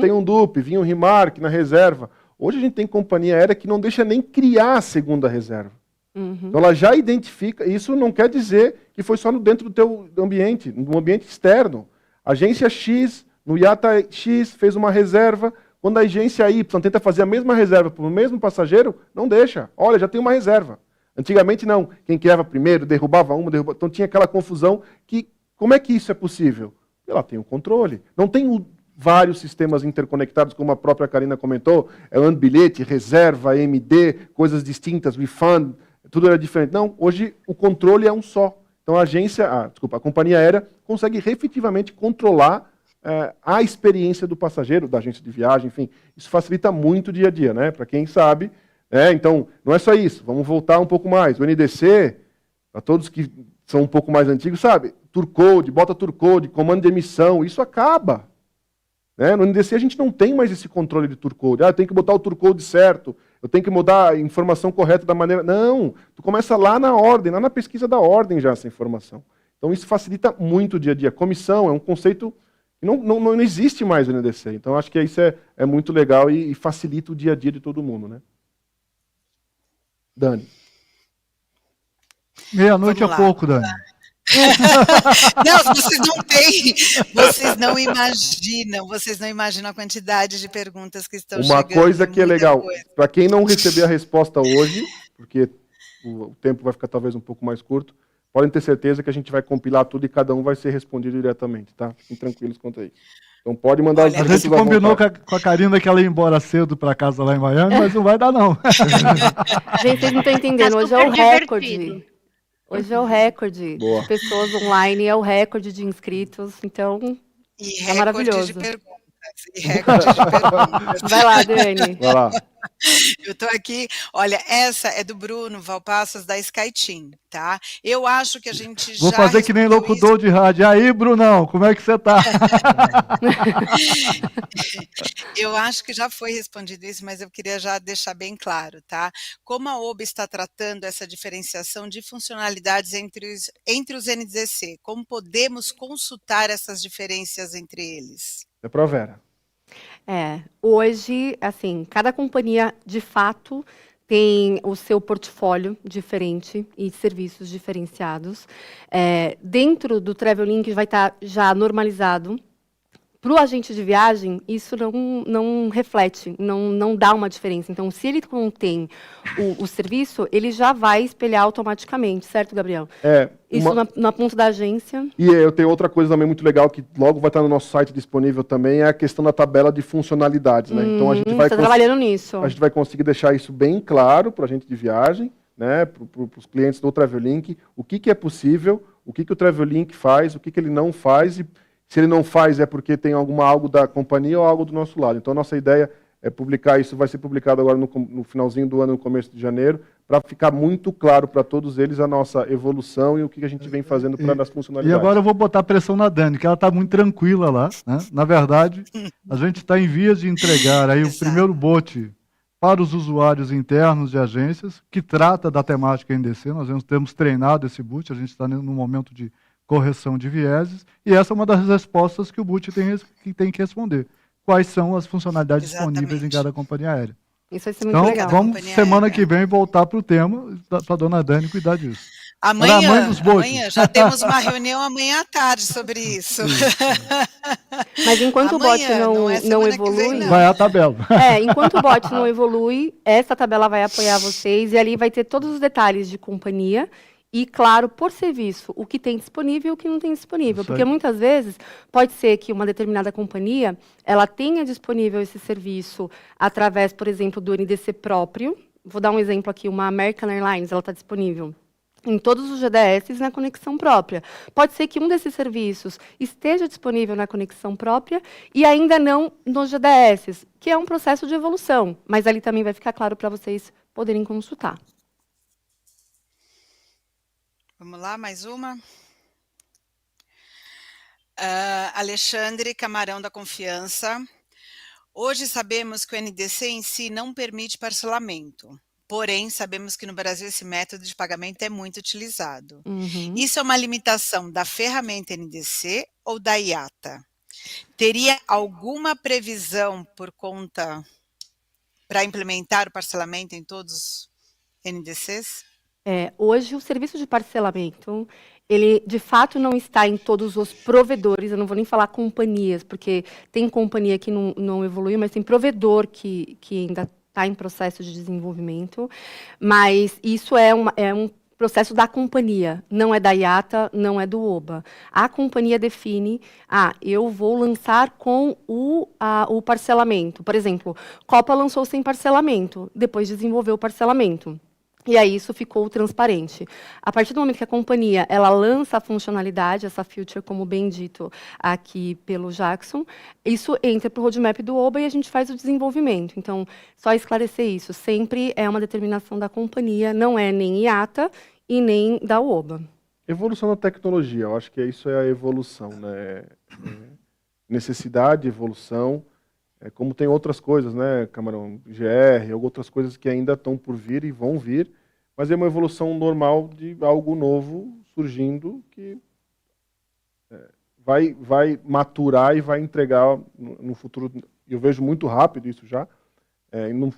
Tem um DUP, vinha um remark na reserva. Hoje a gente tem companhia aérea que não deixa nem criar a segunda reserva. Então ela já identifica, isso não quer dizer que foi só dentro do teu ambiente, no ambiente externo. A agência X, no IATA X, fez uma reserva. Quando a agência Y tenta fazer a mesma reserva para o mesmo passageiro, não deixa. Olha, já tem uma reserva. Antigamente não, quem criava primeiro, derrubava uma, então tinha aquela confusão que, como é que isso é possível? Ela tem o controle, não tem vários sistemas interconectados, como a própria Karina comentou, bilhete, reserva, MD, coisas distintas, refund, tudo era diferente. Não, hoje o controle é um só. Então a companhia aérea consegue efetivamente controlar a experiência do passageiro, da agência de viagem, enfim, isso facilita muito o dia a dia, né? Para quem sabe. Então, não é só isso, vamos voltar um pouco mais. O NDC, para todos que são um pouco mais antigos, sabe? Turcode, bota Turcode, comando de emissão, isso acaba. No NDC a gente não tem mais esse controle de Turcode. Tem que botar o Turcode certo. eu tenho que mudar a informação correta da maneira... Não, tu começa lá na ordem, lá na pesquisa da ordem já essa informação. Então isso facilita muito o dia a dia. Comissão é um conceito que não existe mais no NDC. Então acho que isso é muito legal e facilita o dia a dia de todo mundo, né? Dani. Meia-noite é pouco, Dani. Não, vocês não imaginam a quantidade de perguntas que estão chegando. Uma coisa que é legal, para quem não receber a resposta hoje, porque o tempo vai ficar talvez um pouco mais curto, podem ter certeza que a gente vai compilar tudo e cada um vai ser respondido diretamente, tá? Fiquem tranquilos quanto a isso. Então pode mandar as A gente combinou com a Karina que ela ia embora cedo para casa lá em Miami, mas não vai dar, não. Gente, vocês não estão entendendo, hoje é o recorde. Hoje é o recorde Boa. de pessoas online, é o recorde de inscritos, então E é maravilhoso. recorde de perguntas. Vai lá, Dani. Vai lá. Eu estou aqui, olha, essa é do Bruno Valpassos da SkyTeam, tá? Eu acho que a gente já Vou fazer que nem locutor de rádio. E aí, Brunão, como é que você tá? Eu acho que já foi respondido isso, mas eu queria já deixar bem claro, tá? Como a OBA está tratando essa diferenciação de funcionalidades entre os NDC? Como podemos consultar essas diferenças entre eles? É pra Vera. Hoje, assim, cada companhia, de fato, tem o seu portfólio diferente e serviços diferenciados. Dentro do Travel-Link vai estar já normalizado. Para o agente de viagem, isso não reflete, não dá uma diferença. Então, se ele contém o serviço, ele já vai espelhar automaticamente, certo, Gabriel? Isso na ponta da agência. E eu tenho outra coisa também muito legal, que logo vai estar no nosso site disponível também, é a questão da tabela de funcionalidades, né? Então a gente vai trabalhando nisso. A gente vai conseguir deixar isso bem claro para a agente de viagem, né? Para os clientes do Travel-Link, o que é possível, o que o Travel-Link faz, o que ele não faz, e se ele não faz é porque tem algo da companhia ou algo do nosso lado. Então a nossa ideia é publicar isso, vai ser publicado agora no finalzinho do ano, no começo de janeiro, para ficar muito claro para todos eles a nossa evolução e o que a gente vem fazendo para as funcionalidades. E agora eu vou botar pressão na Dani, que ela está muito tranquila lá, né? Na verdade, a gente está em vias de entregar aí o primeiro bot para os usuários internos de agências, que trata da temática NDC. Nós temos treinado esse bot, a gente está no momento de correção de vieses, e essa é uma das respostas que o bot tem que responder. Quais são as funcionalidades disponíveis em cada companhia aérea? Isso vai ser muito legal. Então, vamos semana que vem voltar para o tema, para a dona Dani cuidar disso. Amanhã já temos uma reunião amanhã à tarde sobre isso. Mas enquanto o bot não evolui... Vai a tabela. Enquanto o bot não evolui, essa tabela vai apoiar vocês, e ali vai ter todos os detalhes de companhia, e, claro, por serviço, o que tem disponível e o que não tem disponível. Porque muitas vezes pode ser que uma determinada companhia ela tenha disponível esse serviço através, por exemplo, do NDC próprio. Vou dar um exemplo aqui, uma American Airlines, ela está disponível em todos os GDS na conexão própria. Pode ser que um desses serviços esteja disponível na conexão própria e ainda não nos GDS, que é um processo de evolução. Mas ali também vai ficar claro para vocês poderem consultar. Vamos lá, mais uma. Alexandre Camarão da Confiança. Hoje sabemos que o NDC em si não permite parcelamento. Porém, sabemos que no Brasil esse método de pagamento é muito utilizado. Isso é uma limitação da ferramenta NDC ou da IATA? Teria alguma previsão por conta para implementar o parcelamento em todos os NDCs? Hoje, o serviço de parcelamento, ele, de fato, não está em todos os provedores, eu não vou nem falar companhias, porque tem companhia que não evoluiu, mas tem provedor que ainda está em processo de desenvolvimento, mas isso é um processo da companhia, não é da IATA, não é do OBA. A companhia define, eu vou lançar com o parcelamento. Por exemplo, Copa lançou sem parcelamento, depois desenvolveu o parcelamento. E aí isso ficou transparente. A partir do momento que a companhia ela lança a funcionalidade, essa feature, como bem dito aqui pelo Jackson, isso entra para o roadmap do OBA e a gente faz o desenvolvimento. Então, só esclarecer isso, sempre é uma determinação da companhia, não é nem IATA e nem da OBA. Evolução da tecnologia, eu acho que isso é a evolução, né? Necessidade, evolução, como tem outras coisas, né, Camarão, GR, outras coisas que ainda estão por vir e vão vir, mas é uma evolução normal de algo novo surgindo que vai maturar e vai entregar no futuro, eu vejo muito rápido isso já,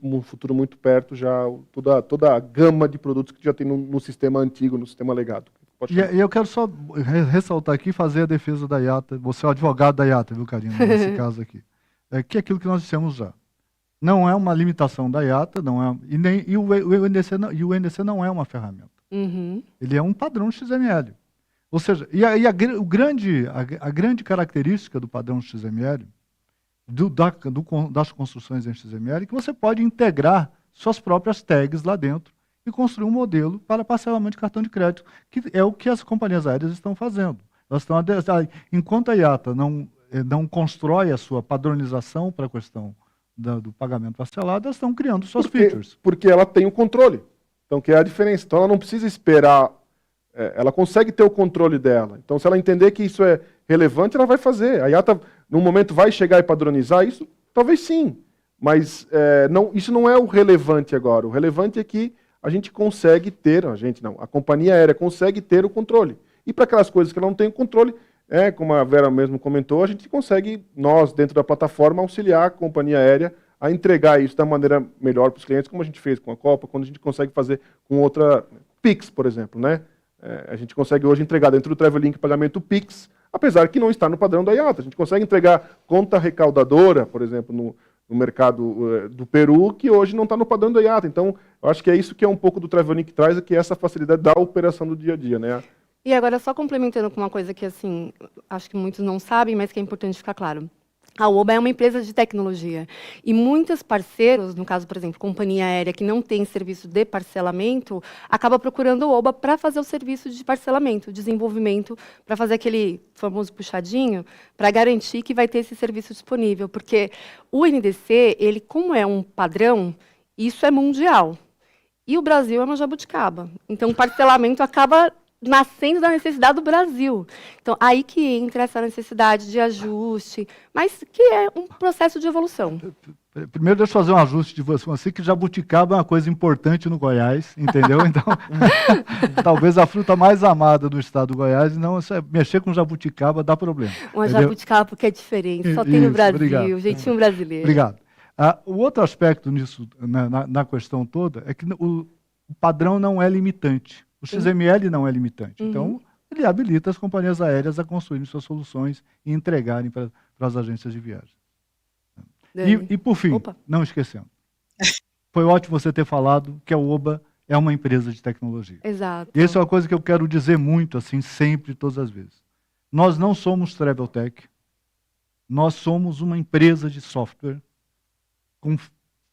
num futuro muito perto, já toda a gama de produtos que já tem no sistema antigo, no sistema legado. E eu quero só ressaltar aqui e fazer a defesa da IATA. Você é o advogado da IATA, viu, Karina, nesse caso aqui. Que é aquilo que nós dissemos já. Não é uma limitação da IATA, não é, e o NDC não é uma ferramenta. Uhum. Ele é um padrão XML. Ou seja, a grande característica do padrão XML, das construções em XML, é que você pode integrar suas próprias tags lá dentro e construir um modelo para parcelamento de cartão de crédito, que é o que as companhias aéreas estão fazendo. Elas estão, enquanto a IATA não constrói a sua padronização para a questão do pagamento parcelado, elas estão criando suas features. Porque ela tem o controle. Então, que é a diferença. Então, ela não precisa esperar, ela consegue ter o controle dela. Então, se ela entender que isso é relevante, ela vai fazer. A IATA, no momento, vai chegar e padronizar isso? Talvez sim. Mas isso não é o relevante agora. O relevante é que a gente consegue ter, a companhia aérea consegue ter o controle. E para aquelas coisas que ela não tem o controle, como a Vera mesmo comentou, a gente consegue, nós, dentro da plataforma, auxiliar a companhia aérea a entregar isso da maneira melhor para os clientes, como a gente fez com a Copa, quando a gente consegue fazer com outra Pix, por exemplo, né? A gente consegue hoje entregar dentro do Travelink pagamento Pix, apesar que não está no padrão da IATA. A gente consegue entregar conta recaudadora, por exemplo, no mercado do Peru, que hoje não está no padrão da IATA. Então, eu acho que é isso que é um pouco do Travelink traz, que é essa facilidade da operação do dia a dia, né? E agora, só complementando com uma coisa que, assim, acho que muitos não sabem, mas que é importante ficar claro. A Oba é uma empresa de tecnologia. E muitos parceiros, no caso, por exemplo, companhia aérea que não tem serviço de parcelamento, acaba procurando o Oba para fazer o serviço de parcelamento, desenvolvimento, para fazer aquele famoso puxadinho, para garantir que vai ter esse serviço disponível. Porque o NDC, ele, como é um padrão, isso é mundial. E o Brasil é uma jabuticaba. Então, o parcelamento acaba nascendo da necessidade do Brasil. Então, aí que entra essa necessidade de ajuste, mas que é um processo de evolução. Primeiro, deixa eu fazer um ajuste de você, que jabuticaba é uma coisa importante no Goiás, entendeu? Então, talvez a fruta mais amada do estado do Goiás, não, mexer com jabuticaba dá problema. Uma jabuticaba porque é diferente, só tem no Brasil, obrigado. Jeitinho brasileiro. Obrigado. O outro aspecto nisso, na questão toda, é que o padrão não é limitante. O XML não é limitante. Então, ele habilita as companhias aéreas a construírem suas soluções e entregarem para as agências de viagem. E por fim, não esquecendo, foi ótimo você ter falado que a Oba é uma empresa de tecnologia. Exato. E essa é uma coisa que eu quero dizer muito, assim, sempre, todas as vezes. Nós não somos Traveltech, nós somos uma empresa de software com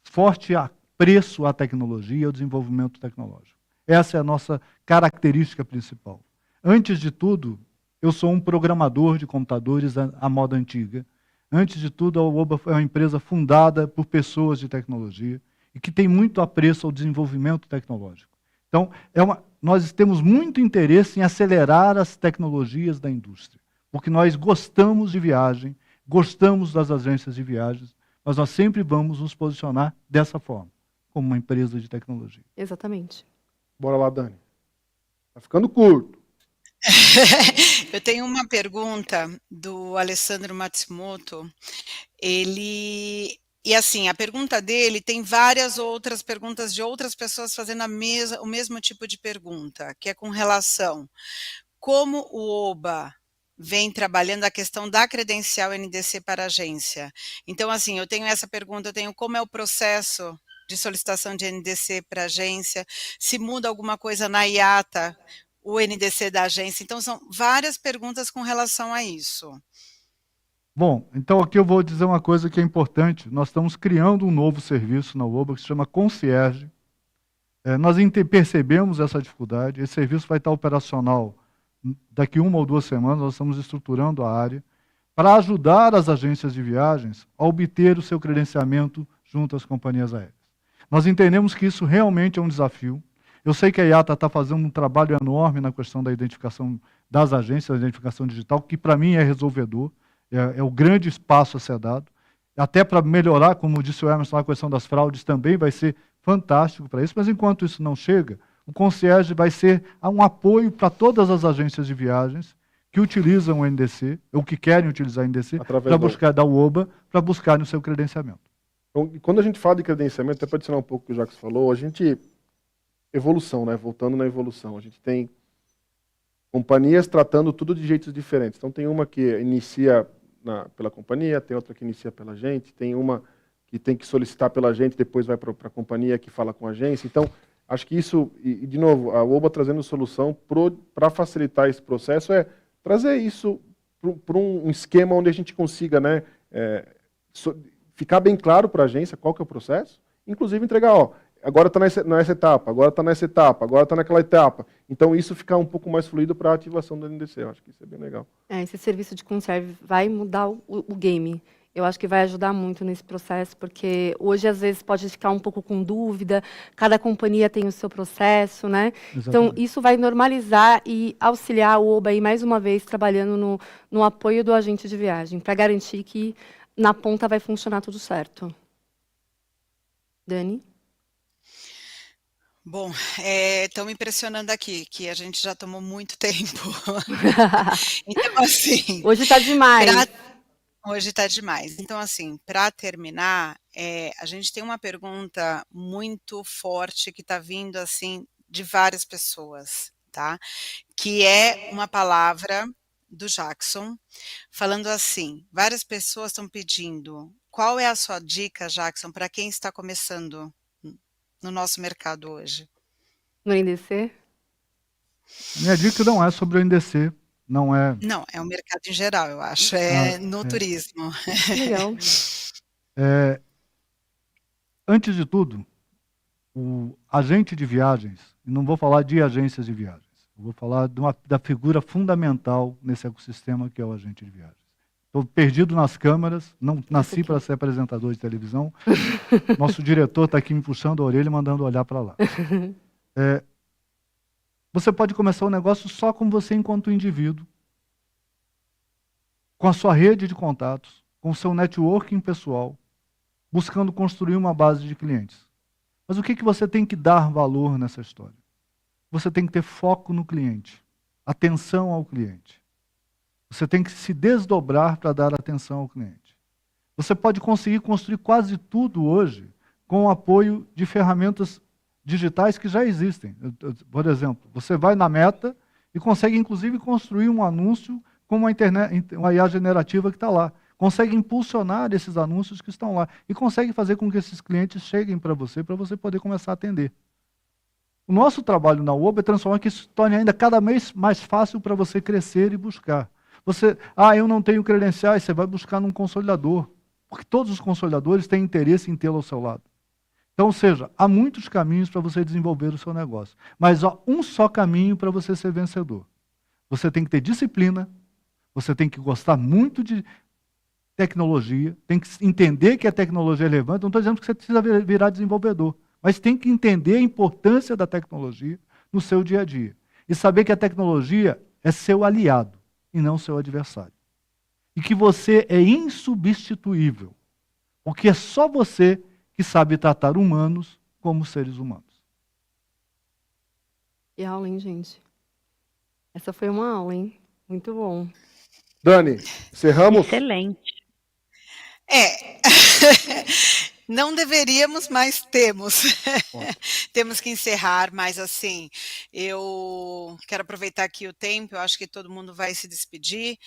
forte apreço à tecnologia e ao desenvolvimento tecnológico. Essa é a nossa característica principal. Antes de tudo, eu sou um programador de computadores à moda antiga. Antes de tudo, a Oba é uma empresa fundada por pessoas de tecnologia e que tem muito apreço ao desenvolvimento tecnológico. Então, nós temos muito interesse em acelerar as tecnologias da indústria, porque nós gostamos de viagem, gostamos das agências de viagens, mas nós sempre vamos nos posicionar dessa forma, como uma empresa de tecnologia. Exatamente. Bora lá, Dani. Tá ficando curto. Eu tenho uma pergunta do Alessandro Matsumoto. E assim, a pergunta dele tem várias outras perguntas de outras pessoas fazendo o mesmo tipo de pergunta, que é com relação como o Oba vem trabalhando a questão da credencial NDC para a agência. Então, assim, eu tenho essa pergunta, eu tenho como é o processo de solicitação de NDC para a agência, se muda alguma coisa na IATA, o NDC da agência. Então, são várias perguntas com relação a isso. Bom, então aqui eu vou dizer uma coisa que é importante. Nós estamos criando um novo serviço na Oba que se chama Concierge. Nós percebemos essa dificuldade. Esse serviço vai estar operacional daqui 1 ou 2 semanas. Nós estamos estruturando a área para ajudar as agências de viagens a obter o seu credenciamento junto às companhias aéreas. Nós entendemos que isso realmente é um desafio. Eu sei que a IATA está fazendo um trabalho enorme na questão da identificação das agências, da identificação digital, que para mim é resolvedor, é o grande espaço a ser dado. até para melhorar, como disse o Emerson, a questão das fraudes também vai ser fantástico para isso, mas enquanto isso não chega, o concierge vai ser um apoio para todas as agências de viagens que utilizam o NDC, ou que querem utilizar o NDC, para buscar da UOBA, para buscar no seu credenciamento. Então, quando a gente fala de credenciamento, até para adicionar um pouco o que o Jacques falou, a gente... Evolução, né? Voltando na evolução. A gente tem companhias tratando tudo de jeitos diferentes. Então, tem uma que inicia pela companhia, tem outra que inicia pela gente, tem uma que tem que solicitar pela gente, depois vai para a companhia que fala com a agência. Então, acho que isso, e de novo, a UOBA trazendo solução para facilitar esse processo é trazer isso para um esquema onde a gente consiga, né, ficar bem claro para a agência qual que é o processo, inclusive entregar, ó, agora está nessa etapa, agora está nessa etapa, agora está naquela etapa. Então, isso ficar um pouco mais fluido para a ativação do NDC. Eu acho que isso é bem legal. Esse serviço de conserve vai mudar o game. Eu acho que vai ajudar muito nesse processo, porque hoje, às vezes, pode ficar um pouco com dúvida, cada companhia tem o seu processo, né? Exatamente. Então, isso vai normalizar e auxiliar o OBA aí, mais uma vez, trabalhando no apoio do agente de viagem, para garantir que na ponta vai funcionar tudo certo. Dani? Bom, estão me impressionando aqui, que a gente já tomou muito tempo. Então, assim... Hoje está demais. Hoje está demais. Então, assim, para terminar, a gente tem uma pergunta muito forte que está vindo, assim, de várias pessoas, tá? Que é uma palavra do Jackson, falando assim, várias pessoas estão pedindo, qual é a sua dica, Jackson, para quem está começando no nosso mercado hoje? No NDC? Minha dica não é sobre o NDC, não é... Não, é o mercado em geral, eu acho, no turismo. Legal. Antes de tudo, o agente de viagens, e não vou falar de agências de viagens, eu vou falar da figura fundamental nesse ecossistema que é o agente de viagens. Estou perdido nas câmeras, não nasci para ser apresentador de televisão. Nosso diretor está aqui me puxando a orelha e mandando olhar para lá. Você pode começar um negócio só com você enquanto indivíduo, com a sua rede de contatos, com o seu networking pessoal, buscando construir uma base de clientes. Mas o que você tem que dar valor nessa história? Você tem que ter foco no cliente, atenção ao cliente. Você tem que se desdobrar para dar atenção ao cliente. Você pode conseguir construir quase tudo hoje com o apoio de ferramentas digitais que já existem. Por exemplo, você vai na Meta e consegue, inclusive, construir um anúncio com uma IA generativa que está lá. Consegue impulsionar esses anúncios que estão lá. E consegue fazer com que esses clientes cheguem para você poder começar a atender. O nosso trabalho na UOBA é transformar que isso se torne ainda cada vez mais fácil para você crescer e buscar. Eu não tenho credenciais, você vai buscar num consolidador. Porque todos os consolidadores têm interesse em tê-lo ao seu lado. Então, ou seja, há muitos caminhos para você desenvolver o seu negócio. Mas há um só caminho para você ser vencedor. Você tem que ter disciplina, você tem que gostar muito de tecnologia, tem que entender que a tecnologia é relevante. Não estou dizendo que você precisa virar desenvolvedor, mas tem que entender a importância da tecnologia no seu dia a dia. E saber que a tecnologia é seu aliado e não seu adversário. E que você é insubstituível, porque é só você que sabe tratar humanos como seres humanos. Que aula, hein, gente? Essa foi uma aula, hein? Muito bom. Dani, encerramos? Excelente. Não deveríamos, mas temos. Temos que encerrar, mas assim, eu quero aproveitar aqui o tempo, eu acho que todo mundo vai se despedir.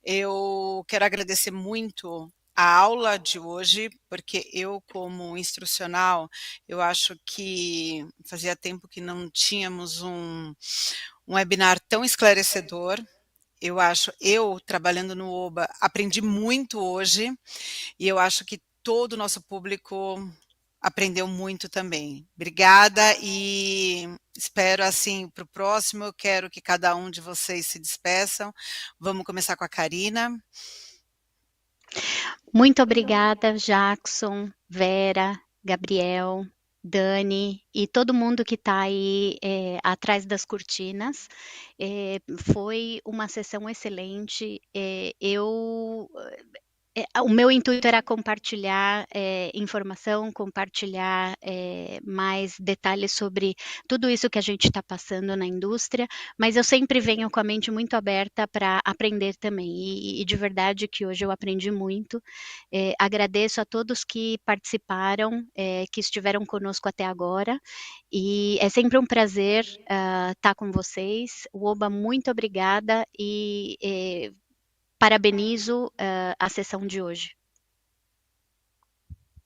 Eu quero agradecer muito a aula de hoje, porque eu, como instrucional, eu acho que fazia tempo que não tínhamos um webinar tão esclarecedor. Eu trabalhando no OBA, aprendi muito hoje, e eu acho que todo o nosso público aprendeu muito também. Obrigada e espero, assim, para o próximo, eu quero que cada um de vocês se despeçam. Vamos começar com a Karina. Muito obrigada, Jackson, Vera, Gabriel, Dani e todo mundo que está aí atrás das cortinas. Foi uma sessão excelente. Eu O meu intuito era compartilhar, informação, compartilhar, mais detalhes sobre tudo isso que a gente está passando na indústria, mas eu sempre venho com a mente muito aberta para aprender também, e de verdade que hoje eu aprendi muito. Agradeço a todos que participaram, que estiveram conosco até agora, e é sempre um prazer, estar com vocês. Oba, muito obrigada e, parabenizo, a sessão de hoje.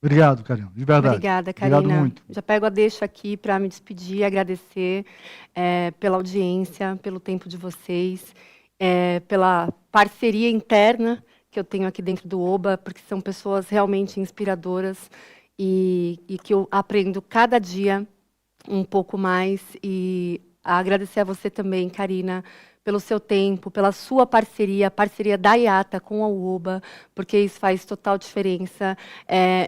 Obrigado, Karina, de verdade. Obrigada, Obrigado Karina. muito. Já pego a deixa aqui para me despedir e agradecer pela audiência, pelo tempo de vocês, pela parceria interna que eu tenho aqui dentro do Oba, porque são pessoas realmente inspiradoras e que eu aprendo cada dia um pouco mais. E agradecer a você também, Karina, pelo seu tempo, pela sua parceria, a parceria da IATA com a UOBA, porque isso faz total diferença.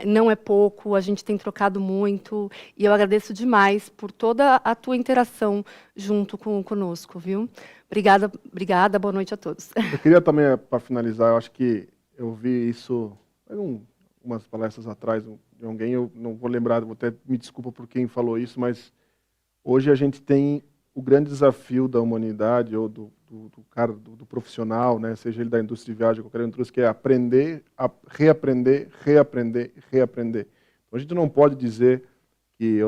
Não é pouco, a gente tem trocado muito, e eu agradeço demais por toda a tua interação junto conosco, viu? Obrigada, obrigada, boa noite a todos. Eu queria também, para finalizar, eu acho que eu vi isso umas palestras atrás de alguém, eu não vou lembrar, vou até me desculpa por quem falou isso, mas hoje a gente tem o grande desafio da humanidade, ou do cara, do profissional, né, seja ele da indústria de viagem, qualquer indústria, que é aprender, reaprender, reaprender, reaprender. Então a gente não pode dizer que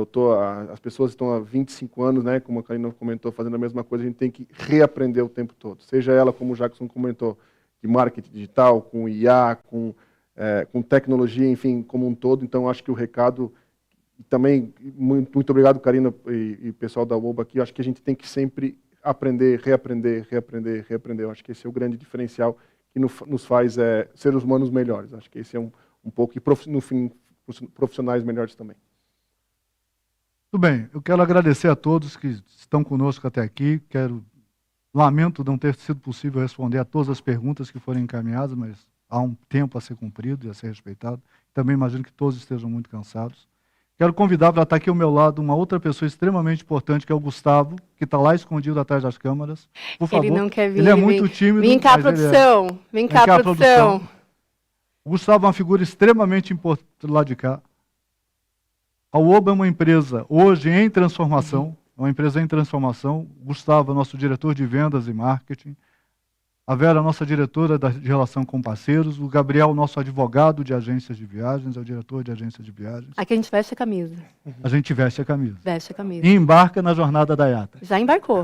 as pessoas estão há 25 anos, né, como a Karina comentou, fazendo a mesma coisa, a gente tem que reaprender o tempo todo. Seja ela, como o Jackson comentou, de marketing digital, com IA, com tecnologia, enfim, como um todo. Então acho que o recado... E também, muito obrigado, Karina e pessoal da UOBA aqui. Eu acho que a gente tem que sempre aprender, reaprender, reaprender, reaprender. Eu acho que esse é o grande diferencial que nos faz seres humanos melhores. Acho que esse é um pouco, e no fim, profissionais melhores também. Tudo bem, eu quero agradecer a todos que estão conosco até aqui. Lamento não ter sido possível responder a todas as perguntas que foram encaminhadas, mas há um tempo a ser cumprido e a ser respeitado. Também imagino que todos estejam muito cansados. Quero convidar para estar aqui ao meu lado uma outra pessoa extremamente importante, que é o Gustavo, que está lá escondido atrás das câmeras. Por favor. Ele não quer vir. Ele é muito tímido. Vem cá, produção. Vem cá, produção. O Gustavo é uma figura extremamente importante do lado de cá. A UOBA é uma empresa hoje em transformação, uma empresa em transformação. O Gustavo é nosso diretor de vendas e marketing. A Vera, nossa diretora de relação com parceiros. O Gabriel, nosso advogado de agências de viagens, é o diretor de agências de viagens. Aqui a gente veste a camisa. A gente veste a camisa. Veste a camisa. E embarca na jornada da IATA. Já embarcou.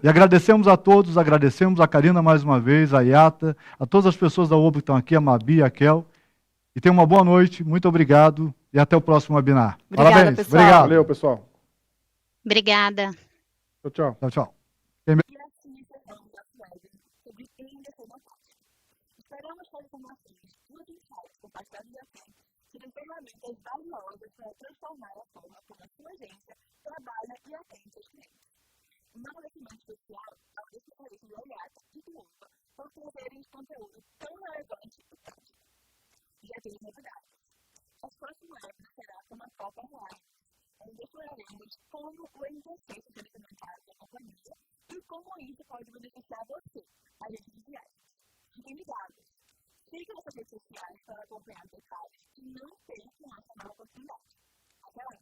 E agradecemos a todos, agradecemos a Karina mais uma vez, a IATA, a todas as pessoas da UOBA que estão aqui, a Mabi, a Kel. E tenham uma boa noite, muito obrigado e até o próximo webinar. Obrigada, Parabéns. pessoal. Obrigado. Valeu, pessoal. Obrigada. Tchau, tchau. Tchau, tchau. E assim encerramos nosso webinar sobre inovação na prática. Esperamos que as informações e os insights compartilhados aqui sejam ferramentas valiosas para transformar a forma como a sua agência trabalha e atende seus clientes. Um agradecimento especial aos especialistas da IATA e do UOBA por trazerem esse conteúdo tão relevante e prático. Já temos novidades. O próximo webinar será com uma Copa online, onde exploraremos como o NPC foi implementado na companhia e como isso pode beneficiar você, agente de viagens. Fiquem ligados. Siga nossas redes sociais para acompanhar detalhes e não percam essa nova oportunidade. Até lá!